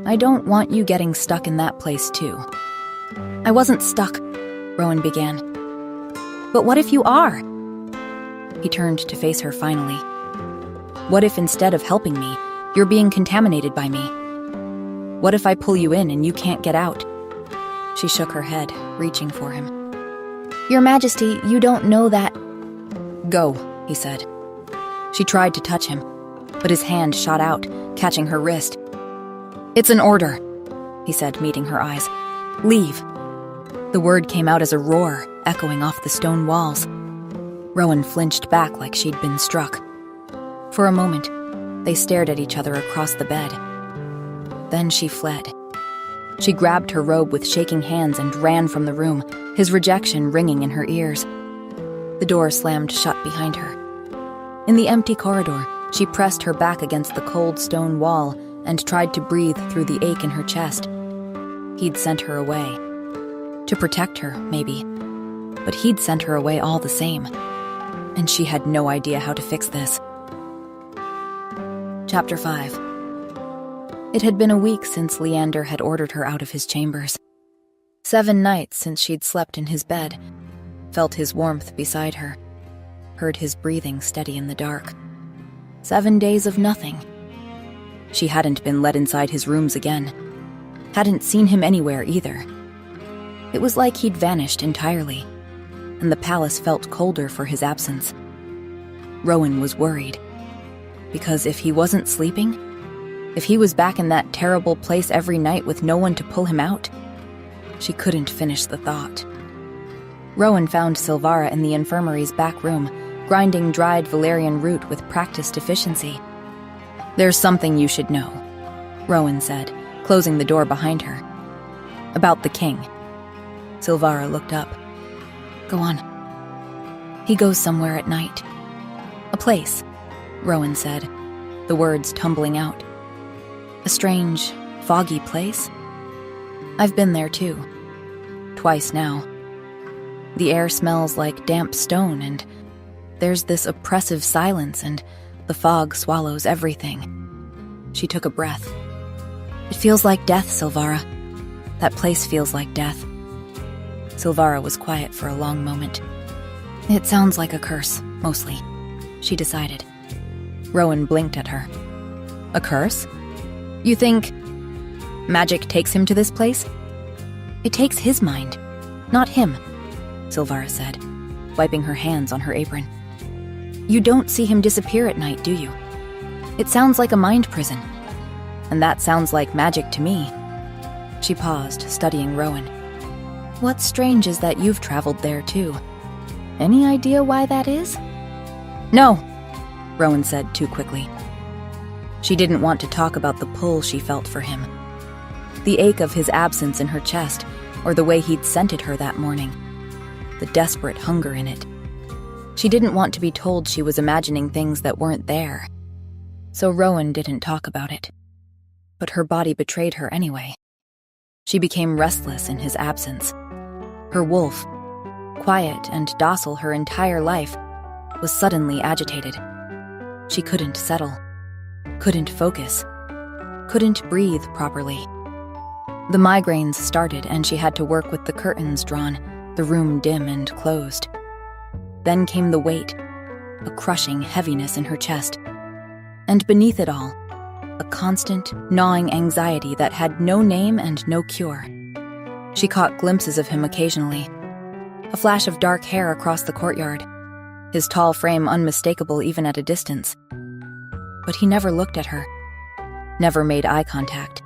"I don't want you getting stuck in that place too." "I wasn't stuck," Rowan began. "But what if you are?" He turned to face her finally. "What if instead of helping me, you're being contaminated by me? What if I pull you in and you can't get out?" She shook her head, reaching for him. "Your Majesty, you don't know that—" "Go," he said. She tried to touch him, but his hand shot out, catching her wrist. "It's an order," he said, meeting her eyes. "Leave." The word came out as a roar, echoing off the stone walls. Rowan flinched back like she'd been struck. For a moment, They stared at each other across the bed. Then she fled. She grabbed her robe with shaking hands and ran from the room, his rejection ringing in her ears. The door slammed shut behind her. In the empty corridor, she pressed her back against the cold stone wall and tried to breathe through the ache in her chest. He'd sent her away. To protect her, maybe. But he'd sent her away all the same. And she had no idea how to fix this. Chapter 5. It had been a week since Leander had ordered her out of his chambers. 7 nights since she'd slept in his bed, felt his warmth beside her, heard his breathing steady in the dark. 7 days of nothing. She hadn't been let inside his rooms again. Hadn't seen him anywhere either. It was like he'd vanished entirely, and the palace felt colder for his absence. Rowan was worried, because if he wasn't sleeping, if he was back in that terrible place every night with no one to pull him out, she couldn't finish the thought. Rowan found Silvara in the infirmary's back room, grinding dried valerian root with practiced efficiency. "There's something you should know," Rowan said, closing the door behind her. "About the king." Silvara looked up. "Go on." "He goes somewhere at night." "A place," Rowan said, the words tumbling out. "A strange, foggy place?" "I've been there too. Twice now. The air smells like damp stone, and there's this oppressive silence, and the fog swallows everything." She took a breath. "It feels like death, Silvara. That place feels like death." Silvara was quiet for a long moment. "It sounds like a curse, mostly," she decided. Rowan blinked at her. "A curse? You think magic takes him to this place?" "It takes his mind, not him," Silvara said, wiping her hands on her apron. "You don't see him disappear at night, do you? It sounds like a mind prison. And that sounds like magic to me." She paused, studying Rowan. "What's strange is that you've traveled there too. Any idea why that is?" "No," Rowan said too quickly. She didn't want to talk about the pull she felt for him. The ache of his absence in her chest, or the way he'd scented her that morning. The desperate hunger in it. She didn't want to be told she was imagining things that weren't there. So Rowan didn't talk about it. But her body betrayed her anyway. She became restless in his absence. Her wolf, quiet and docile her entire life, was suddenly agitated. She couldn't settle. Couldn't focus. Couldn't breathe properly. The migraines started and she had to work with the curtains drawn, the room dim and closed. Then came the weight, a crushing heaviness in her chest. And beneath it all, a constant, gnawing anxiety that had no name and no cure. She caught glimpses of him occasionally. A flash of dark hair across the courtyard, his tall frame unmistakable even at a distance. But he never looked at her, never made eye contact,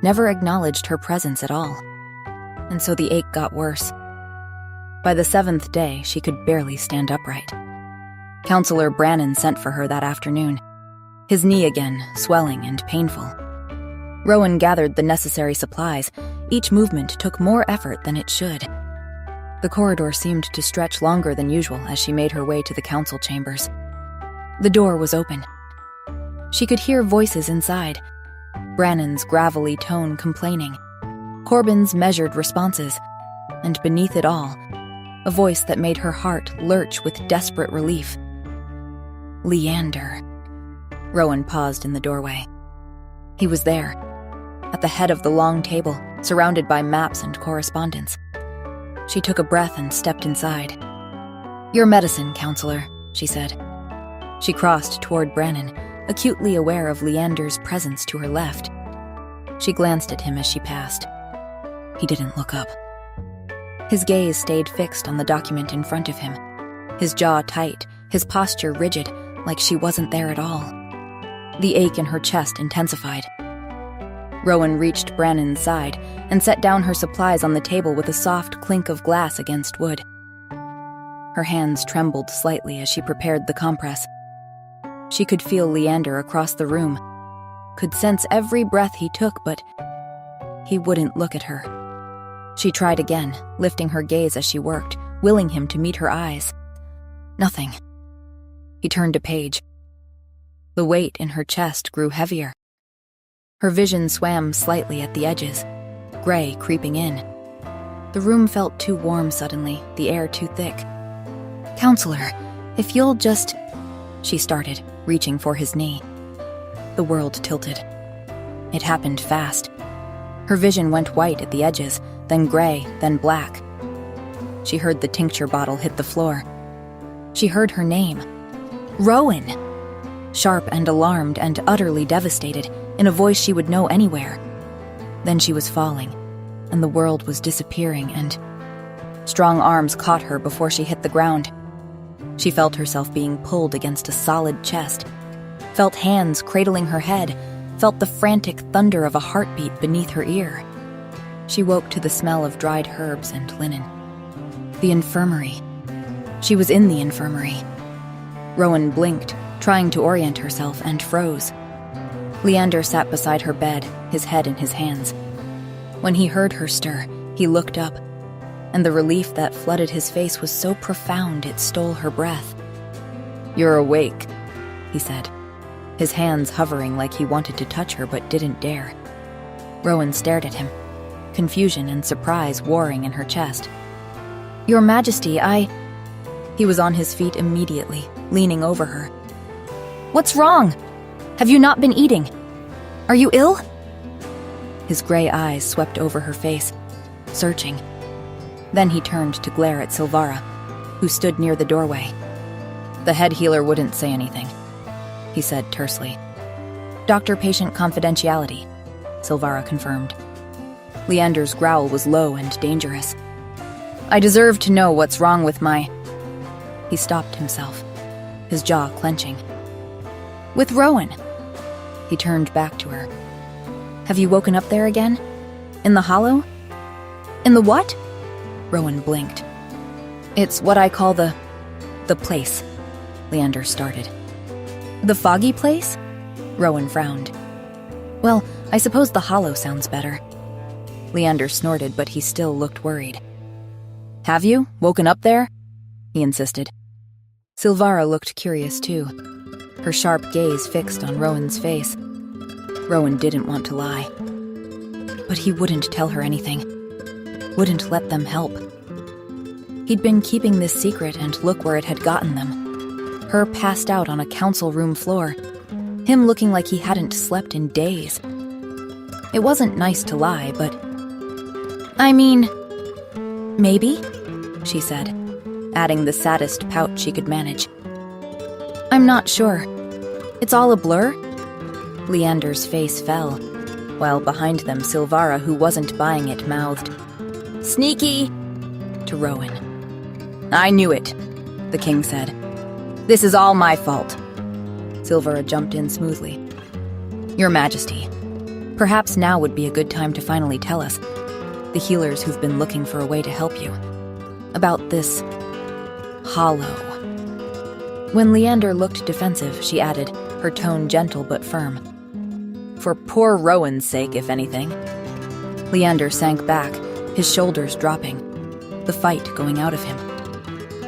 never acknowledged her presence at all. And so the ache got worse. By the 7th day, she could barely stand upright. Counselor Brannan sent for her that afternoon, his knee again swelling and painful. Rowan gathered the necessary supplies. Each movement took more effort than it should. The corridor seemed to stretch longer than usual as she made her way to the council chambers. The door was open. She could hear voices inside, Brannan's gravelly tone complaining, Corbin's measured responses, and beneath it all, a voice that made her heart lurch with desperate relief. Leander. Rowan paused in the doorway. He was there, at the head of the long table, surrounded by maps and correspondence. She took a breath and stepped inside. "Your medicine, counselor," she said. She crossed toward Brannan, acutely aware of Leander's presence to her left. She glanced at him as she passed. He didn't look up. His gaze stayed fixed on the document in front of him, his jaw tight, his posture rigid, like she wasn't there at all. The ache in her chest intensified. Rowan reached Brannan's side and set down her supplies on the table with a soft clink of glass against wood. Her hands trembled slightly as she prepared the compress. She could feel Leander across the room, could sense every breath he took, but he wouldn't look at her. She tried again, lifting her gaze as she worked, willing him to meet her eyes. Nothing. He turned a page. The weight in her chest grew heavier. Her vision swam slightly at the edges, gray creeping in. The room felt too warm suddenly, the air too thick. "Counselor, if you'll just..." she started, reaching for his knee. The world tilted. It happened fast. Her vision went white at the edges, then gray, then black. She heard the tincture bottle hit the floor. She heard her name. Rowan! Sharp and alarmed and utterly devastated, in a voice she would know anywhere. Then she was falling, and the world was disappearing, and strong arms caught her before she hit the ground. She felt herself being pulled against a solid chest, felt hands cradling her head, felt the frantic thunder of a heartbeat beneath her ear. She woke to the smell of dried herbs and linen. The infirmary. She was in the infirmary. Rowan blinked, trying to orient herself, and froze. Leander sat beside her bed, his head in his hands. When he heard her stir, he looked up, and the relief that flooded his face was so profound it stole her breath. "You're awake," he said, his hands hovering like he wanted to touch her but didn't dare. Rowan stared at him, confusion and surprise warring in her chest. "Your Majesty, He was on his feet immediately, leaning over her. "What's wrong? Have you not been eating? Are you ill?" His gray eyes swept over her face, searching. Then he turned to glare at Silvara, who stood near the doorway. "The head healer wouldn't say anything," he said tersely. "Doctor-patient confidentiality," Silvara confirmed. Leander's growl was low and dangerous. "I deserve to know what's wrong with my..." He stopped himself, his jaw clenching. "With Rowan." He turned back to her. "Have you woken up there again? In the hollow?" "In the what?" Rowan blinked. "It's what I call the place," Leander started. "The foggy place?" Rowan frowned. "Well, I suppose the hollow sounds better." Leander snorted, but he still looked worried. "Have you woken up there?" he insisted. Silvara looked curious too, her sharp gaze fixed on Rowan's face. Rowan didn't want to lie. But he wouldn't tell her anything, wouldn't let them help. He'd been keeping this secret, and look where it had gotten them. Her passed out on a council room floor, him looking like he hadn't slept in days. It wasn't nice to lie, but... "I mean, maybe," she said, adding the saddest pout she could manage. "I'm not sure. It's all a blur?" Leander's face fell, while behind them Silvara, who wasn't buying it, mouthed, "Sneaky!" to Rowan. "I knew it," the king said. "This is all my fault." Silvara jumped in smoothly. "Your Majesty, perhaps now would be a good time to finally tell us, the healers who've been looking for a way to help you, about this hollow." When Leander looked defensive, she added, her tone gentle but firm. "For poor Rowan's sake, if anything." Leander sank back, his shoulders dropping, the fight going out of him.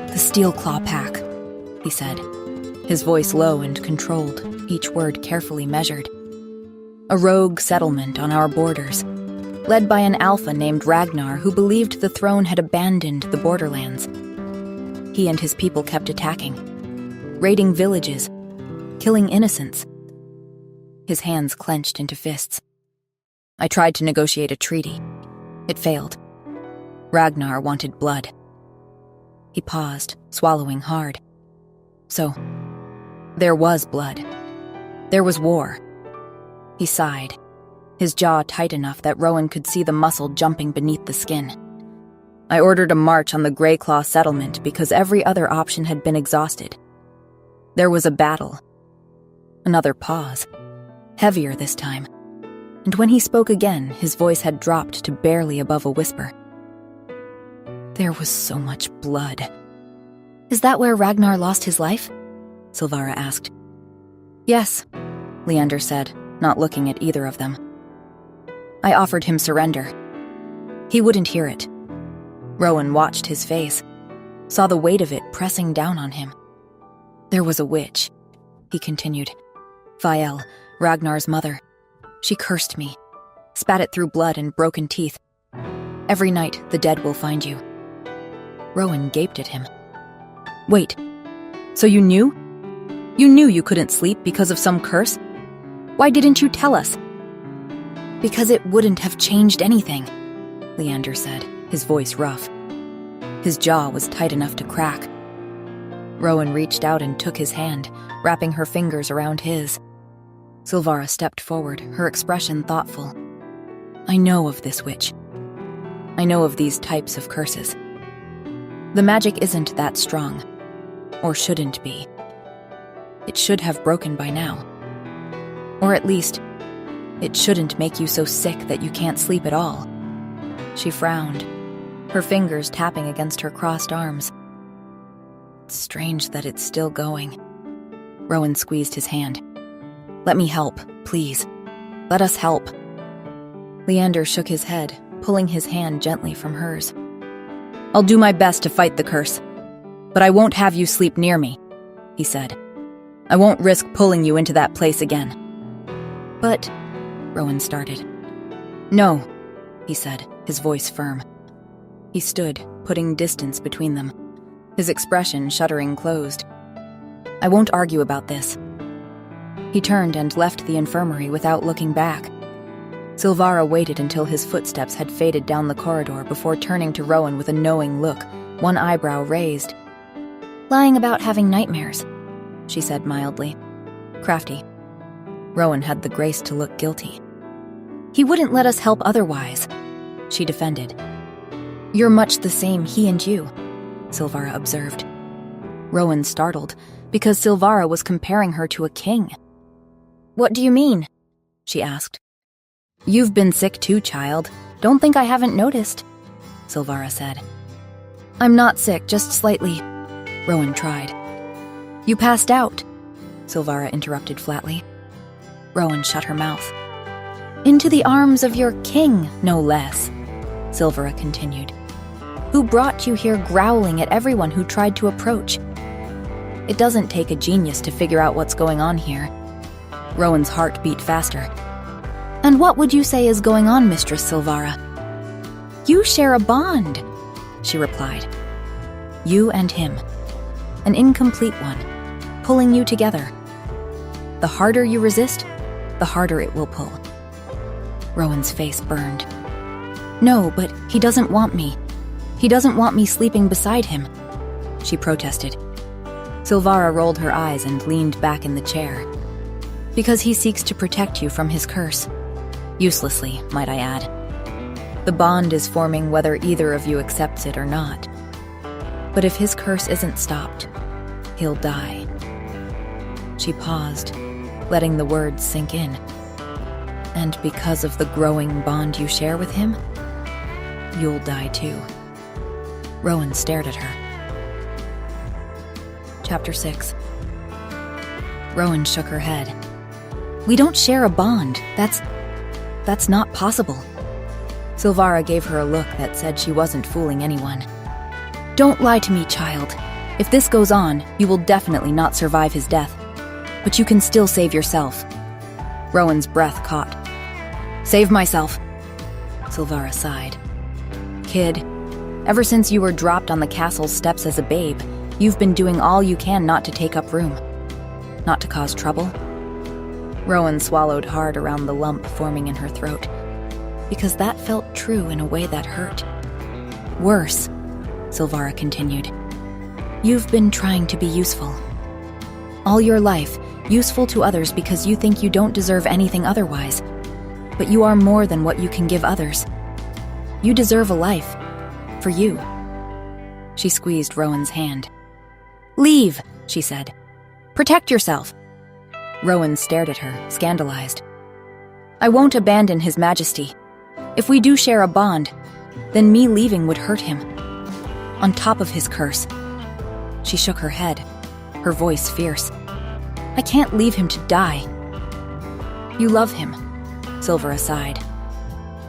"The Steel Claw Pack," he said, his voice low and controlled, each word carefully measured. "A rogue settlement on our borders, led by an alpha named Ragnar who believed the throne had abandoned the borderlands. He and his people kept attacking, raiding villages, killing innocents." His hands clenched into fists. "I tried to negotiate a treaty. It failed. Ragnar wanted blood." He paused, swallowing hard. "So, there was blood. There was war." He sighed, his jaw tight enough that Rowan could see the muscle jumping beneath the skin. "I ordered a march on the Greyclaw settlement because every other option had been exhausted. There was a battle." Another pause, heavier this time, and when he spoke again, his voice had dropped to barely above a whisper. "There was so much blood." "Is that where Ragnar lost his life?" Silvara asked. Yes, Leander said, not looking at either of them. I offered him surrender. He wouldn't hear it. Rowan watched his face, saw the weight of it pressing down on him. There was a witch, he continued. Viel, Ragnar's mother. She cursed me, spat it through blood and broken teeth. Every night the dead will find you. Rowan gaped at him. Wait, so you knew? You knew you couldn't sleep because of some curse? Why didn't you tell us? Because it wouldn't have changed anything, Leander said, his voice rough. His jaw was tight enough to crack. Rowan reached out and took his hand, wrapping her fingers around his. Silvara stepped forward, her expression thoughtful. I know of this witch. I know of these types of curses. The magic isn't that strong, or shouldn't be. It should have broken by now. Or at least, it shouldn't make you so sick that you can't sleep at all. She frowned, her fingers tapping against her crossed arms. It's strange that it's still going. Rowan squeezed his hand. Let me help, please. Let us help. Leander shook his head, pulling his hand gently from hers. I'll do my best to fight the curse, but I won't have you sleep near me, he said. I won't risk pulling you into that place again. But, Rowan started. No, he said, his voice firm. He stood, putting distance between them, his expression shuddering closed. I won't argue about this. He turned and left the infirmary without looking back. Silvara waited until his footsteps had faded down the corridor before turning to Rowan with a knowing look, one eyebrow raised. Lying about having nightmares, she said mildly. Crafty. Rowan had the grace to look guilty. He wouldn't let us help otherwise, she defended. You're much the same, he and you, Silvara observed. Rowan startled, because Silvara was comparing her to a king. What do you mean? She asked. You've been sick too, child. Don't think I haven't noticed, Silvara said. I'm not sick, just slightly. Rowan tried. You passed out, Silvara interrupted flatly. Rowan shut her mouth. Into the arms of your king, no less, Silvara continued. Who brought you here growling at everyone who tried to approach. It doesn't take a genius to figure out what's going on here. Rowan's heart beat faster. And what would you say is going on, Mistress Silvara? You share a bond, she replied. You and him. An incomplete one, pulling you together. The harder you resist, the harder it will pull. Rowan's face burned. No, but he doesn't want me. He doesn't want me sleeping beside him, she protested. Silvara rolled her eyes and leaned back in the chair. Because he seeks to protect you from his curse. Uselessly, might I add. The bond is forming whether either of you accepts it or not. But if his curse isn't stopped, he'll die. She paused, letting the words sink in. And because of the growing bond you share with him, you'll die too. Rowan stared at her. Chapter 6. Rowan shook her head. We don't share a bond. That's not possible. Silvara gave her a look that said she wasn't fooling anyone. Don't lie to me, child. If this goes on, you will definitely not survive his death. But you can still save yourself. Rowan's breath caught. Save myself, Silvara sighed. Kid, ever since you were dropped on the castle's steps as a babe, you've been doing all you can not to take up room. Not to cause trouble. Rowan swallowed hard around the lump forming in her throat, because that felt true in a way that hurt. Worse, Silvara continued. You've been trying to be useful. All your life, useful to others because you think you don't deserve anything otherwise. But you are more than what you can give others. You deserve a life. For you. She squeezed Rowan's hand. Leave, she said. Protect yourself. Rowan stared at her, scandalized. I won't abandon His Majesty. If we do share a bond, then me leaving would hurt him. On top of his curse. She shook her head, her voice fierce. I can't leave him to die. You love him, Silvera sighed.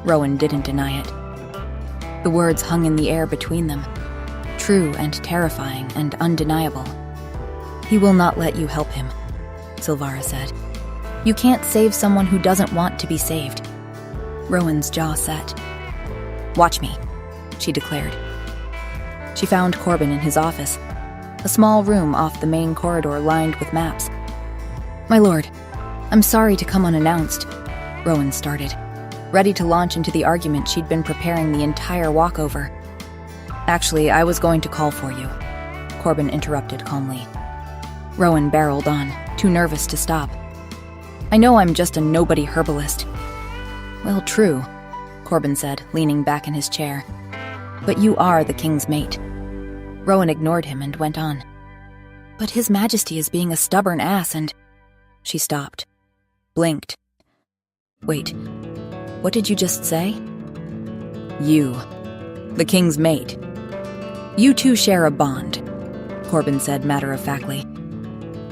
Rowan didn't deny it. The words hung in the air between them, true and terrifying and undeniable. He will not let you help him, Silvera said. You can't save someone who doesn't want to be saved. Rowan's jaw set. Watch me, she declared. She found Corbin in his office, a small room off the main corridor lined with maps. My lord, I'm sorry to come unannounced, Rowan started, ready to launch into the argument she'd been preparing the entire walk over. Actually, I was going to call for you, Corbin interrupted calmly. Rowan barreled on, too nervous to stop. I know I'm just a nobody herbalist. Well, true, Corbin said, leaning back in his chair. But you are the king's mate. Rowan ignored him and went on. But His Majesty is being a stubborn ass and... She stopped, blinked. Wait, what did you just say? You, the king's mate. You two share a bond, Corbin said matter-of-factly.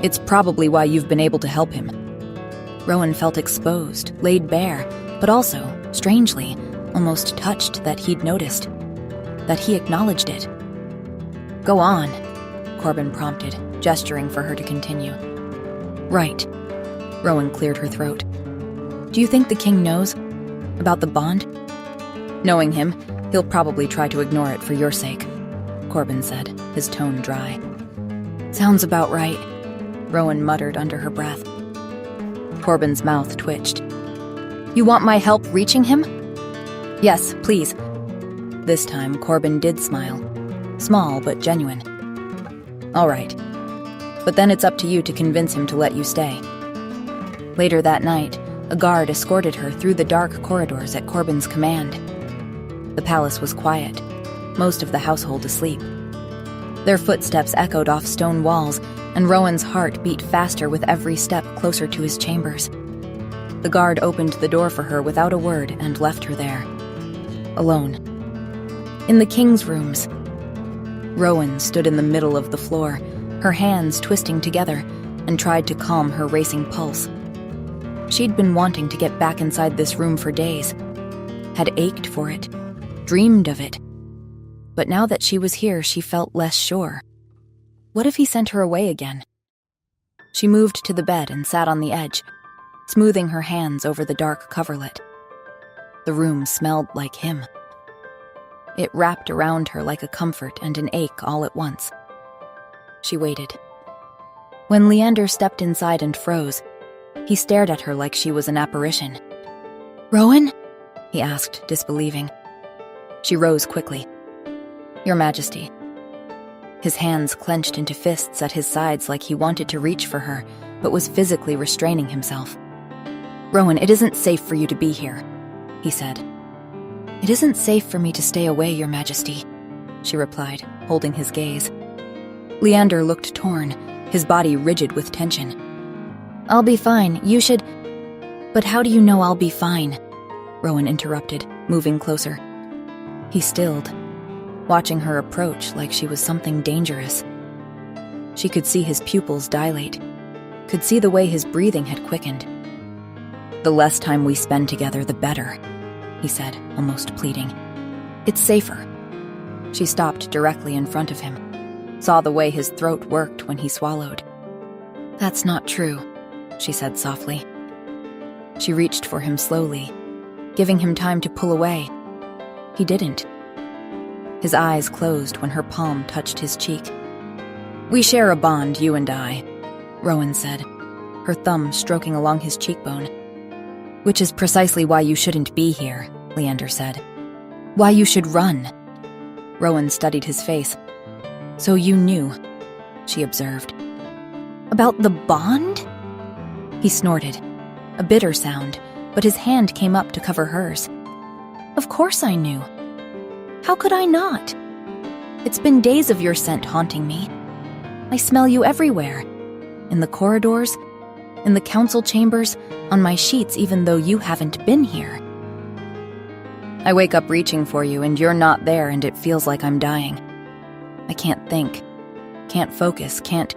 It's probably why you've been able to help him. Rowan felt exposed, laid bare, but also, strangely, almost touched that he'd noticed, that he acknowledged it. Go on, Corbin prompted, gesturing for her to continue. Right, Rowan cleared her throat. Do you think the king knows about the bond? Knowing him, he'll probably try to ignore it for your sake, Corbin said, his tone dry. Sounds about right, Rowan muttered under her breath. Corbin's mouth twitched. You want my help reaching him? Yes, please. This time, Corbin did smile. Small but genuine. All right. But then it's up to you to convince him to let you stay. Later that night, a guard escorted her through the dark corridors at Corbin's command. The palace was quiet, most of the household asleep. Their footsteps echoed off stone walls, and Rowan's heart beat faster with every step closer to his chambers. The guard opened the door for her without a word and left her there, alone. In the king's rooms, Rowan stood in the middle of the floor, her hands twisting together, and tried to calm her racing pulse. She'd been wanting to get back inside this room for days, had ached for it, dreamed of it. But now that she was here, she felt less sure. What if he sent her away again? She moved to the bed and sat on the edge, smoothing her hands over the dark coverlet. The room smelled like him. It wrapped around her like a comfort and an ache all at once. She waited. When Leander stepped inside and froze, he stared at her like she was an apparition. Rowan? He asked, disbelieving. She rose quickly. Your Majesty. His hands clenched into fists at his sides like he wanted to reach for her, but was physically restraining himself. Rowan, it isn't safe for you to be here, he said. It isn't safe for me to stay away, Your Majesty, she replied, holding his gaze. Leander looked torn, his body rigid with tension. I'll be fine, you should... But how do you know I'll be fine? Rowan interrupted, moving closer. He stilled, watching her approach like she was something dangerous. She could see his pupils dilate, could see the way his breathing had quickened. The less time we spend together, the better, he said, almost pleading. It's safer. She stopped directly in front of him, saw the way his throat worked when he swallowed. That's not true, she said softly. She reached for him slowly, giving him time to pull away. He didn't. His eyes closed when her palm touched his cheek. We share a bond, you and I, Rowan said, her thumb stroking along his cheekbone. Which is precisely why you shouldn't be here, Leander said. Why you should run. Rowan studied his face. So you knew, she observed. About the bond? He snorted, a bitter sound, but his hand came up to cover hers. Of course I knew. How could I not? It's been days of your scent haunting me. I smell you everywhere. In the corridors, in the council chambers, on my sheets even though you haven't been here. I wake up reaching for you and you're not there and it feels like I'm dying. I can't think, can't focus, can't...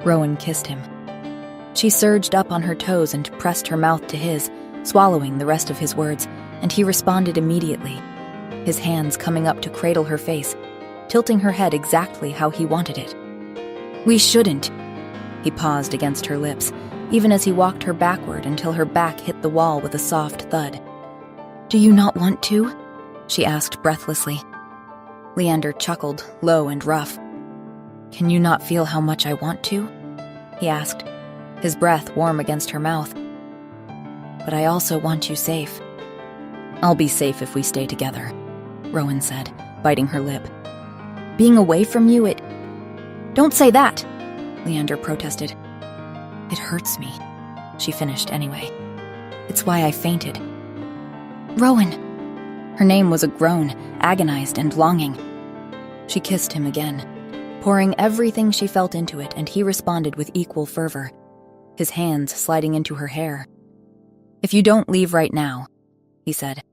Rowan kissed him. She surged up on her toes and pressed her mouth to his, swallowing the rest of his words, and he responded immediately, his hands coming up to cradle her face, tilting her head exactly how he wanted it. "We shouldn't." He paused against her lips, even as he walked her backward until her back hit the wall with a soft thud. "Do you not want to?" she asked breathlessly. Leander chuckled, low and rough. "Can you not feel how much I want to?" he asked, his breath warm against her mouth. "But I also want you safe." "I'll be safe if we stay together," Rowan said, biting her lip. "Being away from you, it—" "Don't say that," Leander protested. "It hurts me," she finished anyway. "It's why I fainted." "Rowan." Her name was a groan, agonized and longing. She kissed him again, pouring everything she felt into it, and he responded with equal fervor, his hands sliding into her hair. "If you don't leave right now," he said,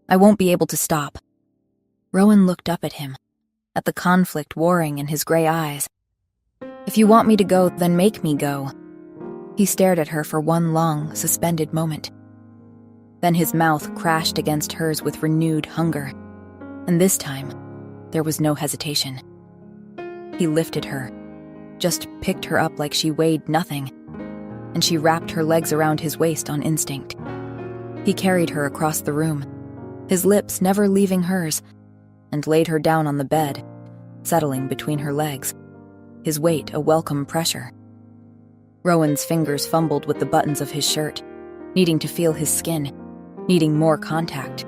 "I won't be able to stop." Rowan looked up at him, at the conflict warring in his gray eyes. "If you want me to go, then make me go." He stared at her for one long, suspended moment. Then his mouth crashed against hers with renewed hunger, and this time, there was no hesitation. He lifted her, just picked her up like she weighed nothing, and she wrapped her legs around his waist on instinct. He carried her across the room, his lips never leaving hers, and laid her down on the bed, settling between her legs, his weight a welcome pressure. Rowan's fingers fumbled with the buttons of his shirt, needing to feel his skin, needing more contact.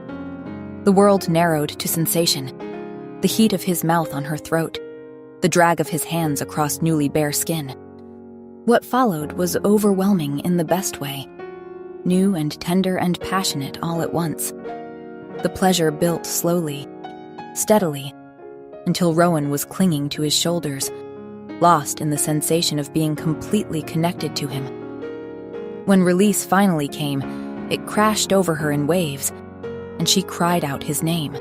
The world narrowed to sensation, the heat of his mouth on her throat, the drag of his hands across newly bare skin. What followed was overwhelming in the best way, new and tender and passionate all at once. The pleasure built slowly, steadily, until Rowan was clinging to his shoulders, lost in the sensation of being completely connected to him. When release finally came, it crashed over her in waves, and she cried out his name.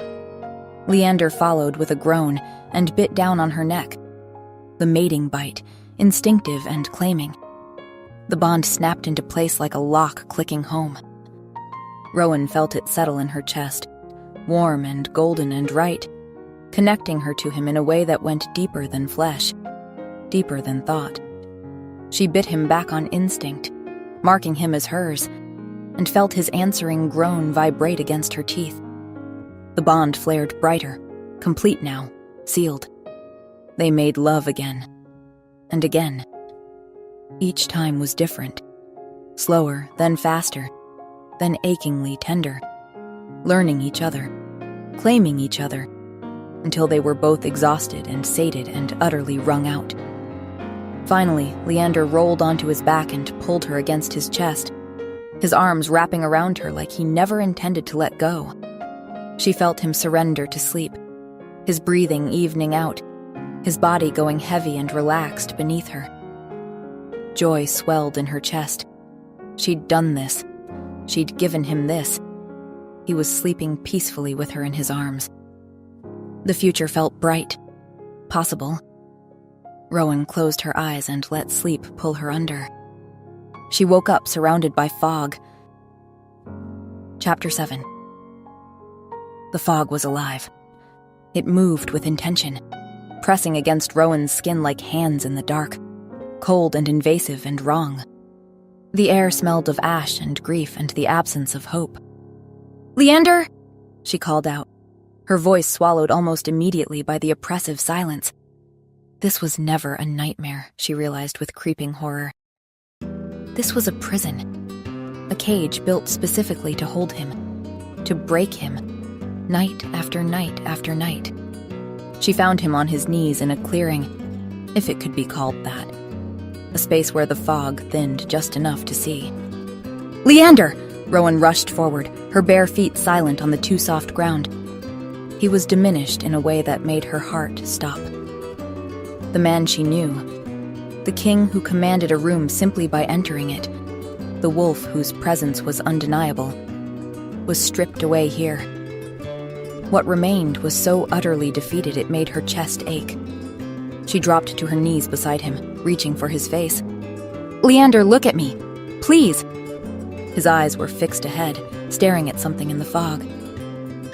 Leander followed with a groan and bit down on her neck. The mating bite, instinctive and claiming. The bond snapped into place like a lock clicking home. Rowan felt it settle in her chest, warm and golden and right, connecting her to him in a way that went deeper than flesh, deeper than thought. She bit him back on instinct, marking him as hers, and felt his answering groan vibrate against her teeth. The bond flared brighter, complete now, sealed. They made love again, and again. Each time was different, slower, then faster, then achingly tender, learning each other, claiming each other, until they were both exhausted and sated and utterly wrung out. Finally, Leander rolled onto his back and pulled her against his chest, his arms wrapping around her like he never intended to let go. She felt him surrender to sleep, his breathing evening out, his body going heavy and relaxed beneath her. Joy swelled in her chest. She'd done this. She'd given him this. He was sleeping peacefully with her in his arms. The future felt bright, possible. Rowan closed her eyes and let sleep pull her under. She woke up surrounded by fog. Chapter 7. The fog was alive. It moved with intention, pressing against Rowan's skin like hands in the dark, cold and invasive and wrong. The air smelled of ash and grief and the absence of hope. "Leander!" she called out, her voice swallowed almost immediately by the oppressive silence. This was never a nightmare, she realized with creeping horror. This was a prison, a cage built specifically to hold him, to break him, night after night after night. She found him on his knees in a clearing, if it could be called that, a space where the fog thinned just enough to see. "Leander!" Rowan rushed forward, her bare feet silent on the too soft ground. He was diminished in a way that made her heart stop. The man she knew, the king who commanded a room simply by entering it, the wolf whose presence was undeniable, was stripped away here. What remained was so utterly defeated it made her chest ache. She dropped to her knees beside him, reaching for his face. Leander, look at me. Please. His eyes were fixed ahead, staring at something in the fog.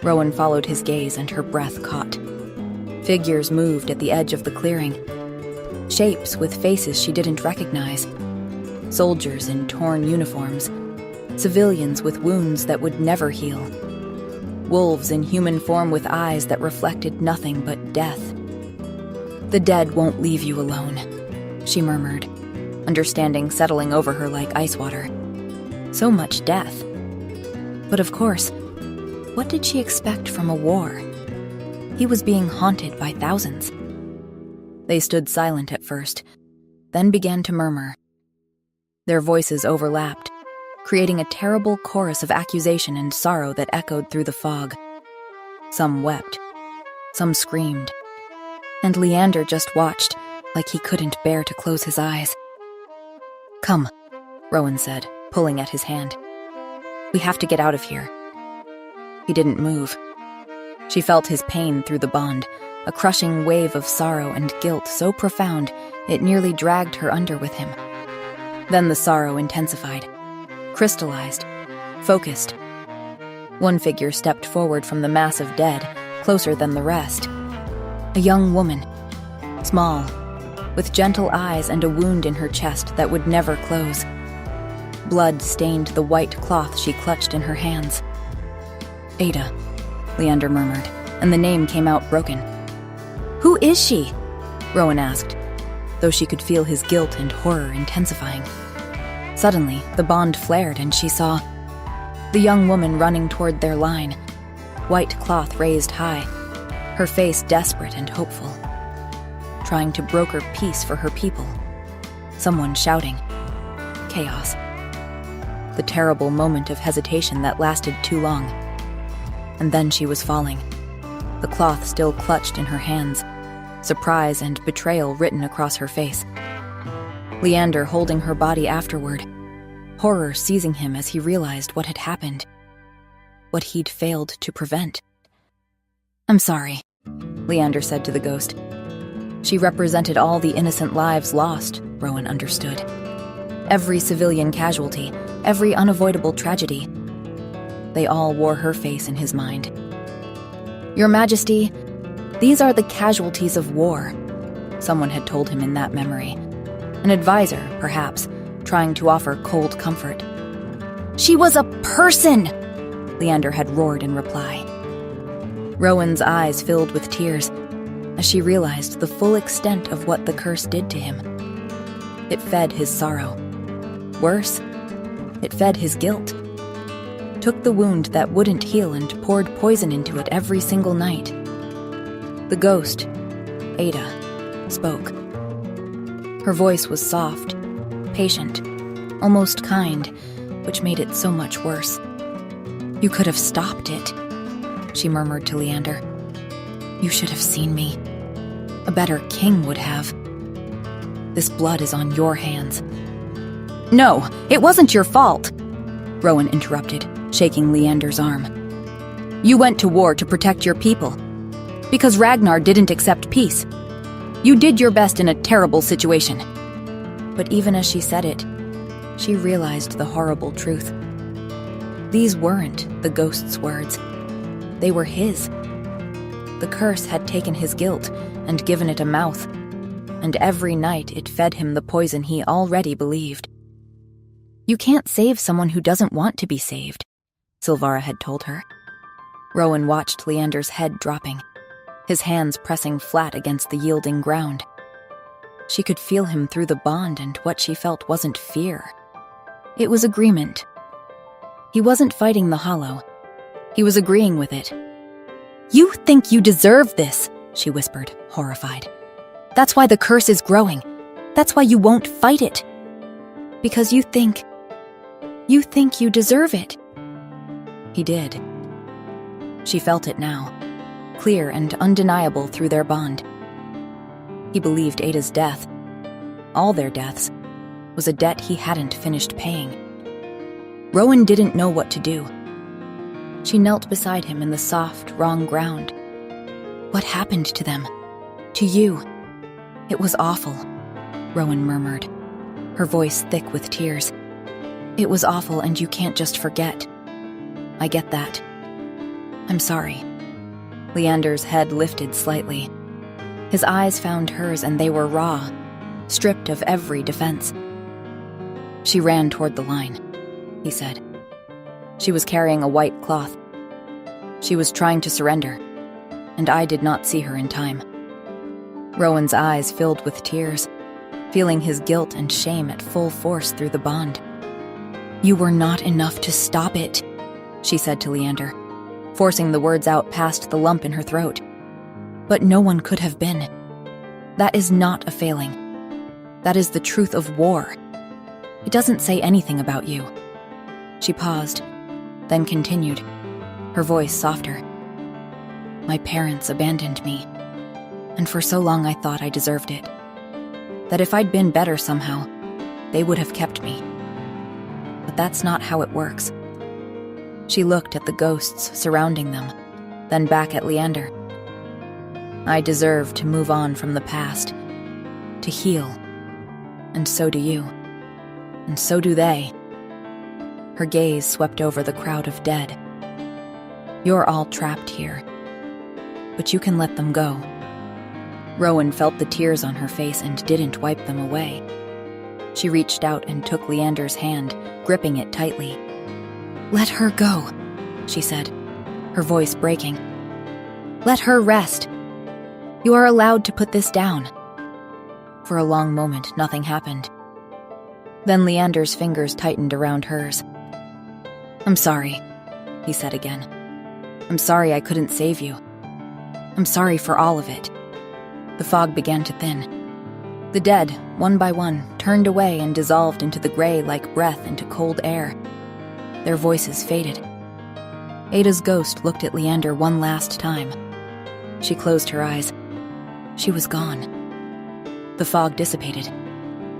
Rowan followed his gaze and her breath caught. Figures moved at the edge of the clearing. Shapes with faces she didn't recognize. Soldiers in torn uniforms. Civilians with wounds that would never heal. Wolves in human form with eyes that reflected nothing but death. "The dead won't leave you alone," she murmured, understanding settling over her like ice water. So much death. But of course, what did she expect from a war? He was being haunted by thousands. They stood silent at first, then began to murmur. Their voices overlapped, creating a terrible chorus of accusation and sorrow that echoed through the fog. Some wept, some screamed, and Leander just watched, like he couldn't bear to close his eyes. "Come," Rowan said, pulling at his hand. "We have to get out of here." He didn't move. She felt his pain through the bond, a crushing wave of sorrow and guilt so profound it nearly dragged her under with him. Then the sorrow intensified, crystallized, focused. One figure stepped forward from the mass of dead, closer than the rest. A young woman, small, with gentle eyes and a wound in her chest that would never close. Blood stained the white cloth she clutched in her hands. "Ada," Leander murmured, and the name came out broken. "Who is she?" Rowan asked, though she could feel his guilt and horror intensifying. Suddenly, the bond flared and she saw the young woman running toward their line, white cloth raised high, her face desperate and hopeful, trying to broker peace for her people. Someone shouting. Chaos. The terrible moment of hesitation that lasted too long. And then she was falling, the cloth still clutched in her hands, surprise and betrayal written across her face. Leander holding her body afterward, horror seizing him as he realized what had happened, what he'd failed to prevent. "I'm sorry," Leander said to the ghost. She represented all the innocent lives lost, Rowan understood. Every civilian casualty, every unavoidable tragedy. They all wore her face in his mind. "Your Majesty, these are the casualties of war," someone had told him in that memory. An advisor, perhaps, trying to offer cold comfort. "She was a person!" Leander had roared in reply. Rowan's eyes filled with tears as she realized the full extent of what the curse did to him. It fed his sorrow. Worse, it fed his guilt. Took the wound that wouldn't heal and poured poison into it every single night. The ghost, Ada, spoke. Her voice was soft, patient, almost kind, which made it so much worse. "You could have stopped it," she murmured to Leander. "You should have seen me. A better king would have. This blood is on your hands." "No, it wasn't your fault," Rowan interrupted, shaking Leander's arm. "You went to war to protect your people, because Ragnar didn't accept peace. You did your best in a terrible situation." But even as she said it, she realized the horrible truth. These weren't the ghost's words. They were his. The curse had taken his guilt and given it a mouth, and every night it fed him the poison he already believed. "You can't save someone who doesn't want to be saved," Silvara had told her. Rowan watched Leander's head dropping, his hands pressing flat against the yielding ground. She could feel him through the bond, and what she felt wasn't fear. It was agreement. He wasn't fighting the hollow. He was agreeing with it. "You think you deserve this," she whispered, horrified. "That's why the curse is growing. That's why you won't fight it. Because you think you deserve it." He did. She felt it now, clear and undeniable through their bond. He believed Ada's death, all their deaths, was a debt he hadn't finished paying. Rowan didn't know what to do. She knelt beside him in the soft, wrong ground. "What happened to them? To you?" "It was awful," Rowan murmured. her voice thick with tears. "It was awful, and you can't just forget. I get that. I'm sorry." Leander's head lifted slightly. His eyes found hers, and they were raw, stripped of every defense. "She ran toward the line," he said. "She was carrying a white cloth. She was trying to surrender, and I did not see her in time." Rowan's eyes filled with tears, feeling his guilt and shame at full force through the bond. "You were not enough to stop it," she said to Leander, forcing the words out past the lump in her throat. "But no one could have been. That is not a failing. That is the truth of war. It doesn't say anything about you." She paused, then continued, her voice softer. "My parents abandoned me, and for so long I thought I deserved it. That if I'd been better somehow, they would have kept me. But that's not how it works." She looked at the ghosts surrounding them, then back at Leander. "I deserve to move on from the past, to heal, and so do you, and so do they." Her gaze swept over the crowd of dead. "You're all trapped here, but you can let them go." Rowan felt the tears on her face and didn't wipe them away. She reached out and took Leander's hand, gripping it tightly. "Let her go," she said, her voice breaking. "Let her rest. You are allowed to put this down." For a long moment, nothing happened. Then Leander's fingers tightened around hers. "I'm sorry," he said again. "I'm sorry I couldn't save you. I'm sorry for all of it." The fog began to thin. The dead, one by one, turned away and dissolved into the gray like breath into cold air. Their voices faded. Ada's ghost looked at Leander one last time. She closed her eyes. She was gone. The fog dissipated.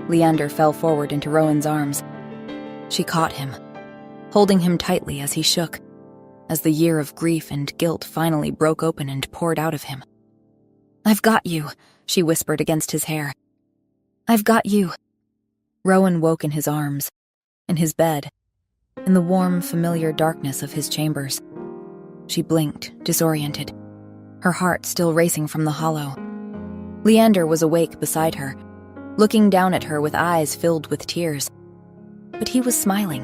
Leander fell forward into Rowan's arms. She caught him, holding him tightly as he shook, as the year of grief and guilt finally broke open and poured out of him. "I've got you," she whispered against his hair. "I've got you." Rowan woke in his arms, in his bed, in the warm, familiar darkness of his chambers. She blinked, disoriented, her heart still racing from the hollow. Leander was awake beside her, looking down at her with eyes filled with tears. But he was smiling,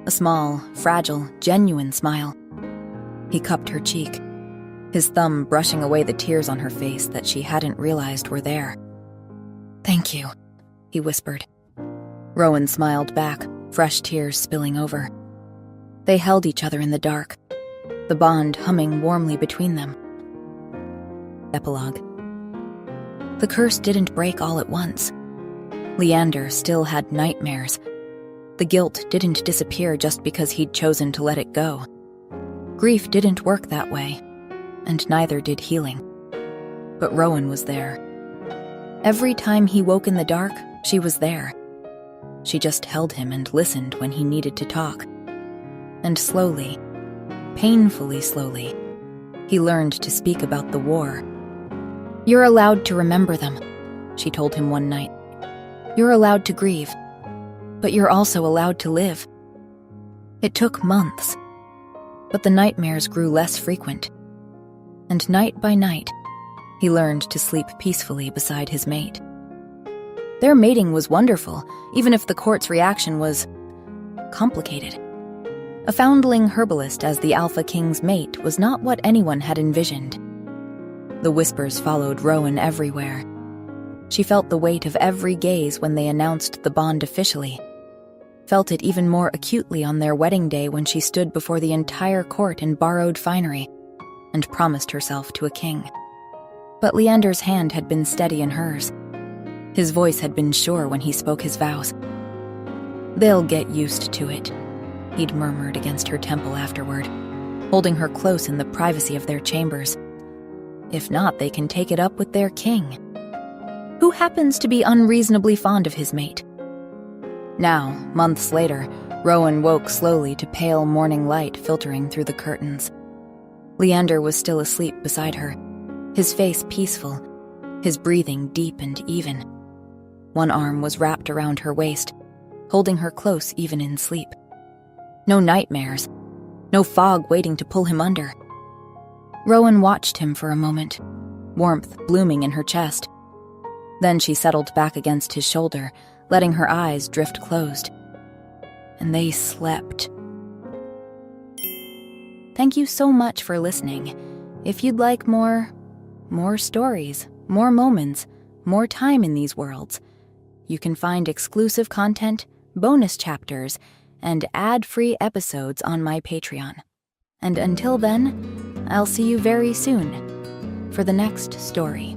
a small, fragile, genuine smile. He cupped her cheek, his thumb brushing away the tears on her face that she hadn't realized were there. "Thank you," he whispered. Rowan smiled back, fresh tears spilling over. They held each other in the dark, the bond humming warmly between them. Epilogue. The curse didn't break all at once. Leander still had nightmares. The guilt didn't disappear just because he'd chosen to let it go. Grief didn't work that way, and neither did healing. But Rowan was there. Every time he woke in the dark, she was there. She just held him and listened when he needed to talk. And slowly, painfully slowly, he learned to speak about the war. "You're allowed to remember them," she told him one night. "You're allowed to grieve, but you're also allowed to live." It took months, but the nightmares grew less frequent. And night by night, he learned to sleep peacefully beside his mate. Their mating was wonderful, even if the court's reaction was complicated. A foundling herbalist as the Alpha King's mate was not what anyone had envisioned. The whispers followed Rowan everywhere. She felt the weight of every gaze when they announced the bond officially, felt it even more acutely on their wedding day when she stood before the entire court in borrowed finery and promised herself to a king. But Leander's hand had been steady in hers. His voice had been sure when he spoke his vows. "They'll get used to it," he'd murmured against her temple afterward, holding her close in the privacy of their chambers. "If not, they can take it up with their king, who happens to be unreasonably fond of his mate." Now, months later, Rowan woke slowly to pale morning light filtering through the curtains. Leander was still asleep beside her, his face peaceful, his breathing deep and even. One arm was wrapped around her waist, holding her close even in sleep. No nightmares, no fog waiting to pull him under. Rowan watched him for a moment, warmth blooming in her chest. Then she settled back against his shoulder, letting her eyes drift closed. And they slept. Thank you so much for listening. If you'd like more stories, more moments, more time in these worlds, you can find exclusive content, bonus chapters, and ad-free episodes on my Patreon. And until then, I'll see you very soon for the next story.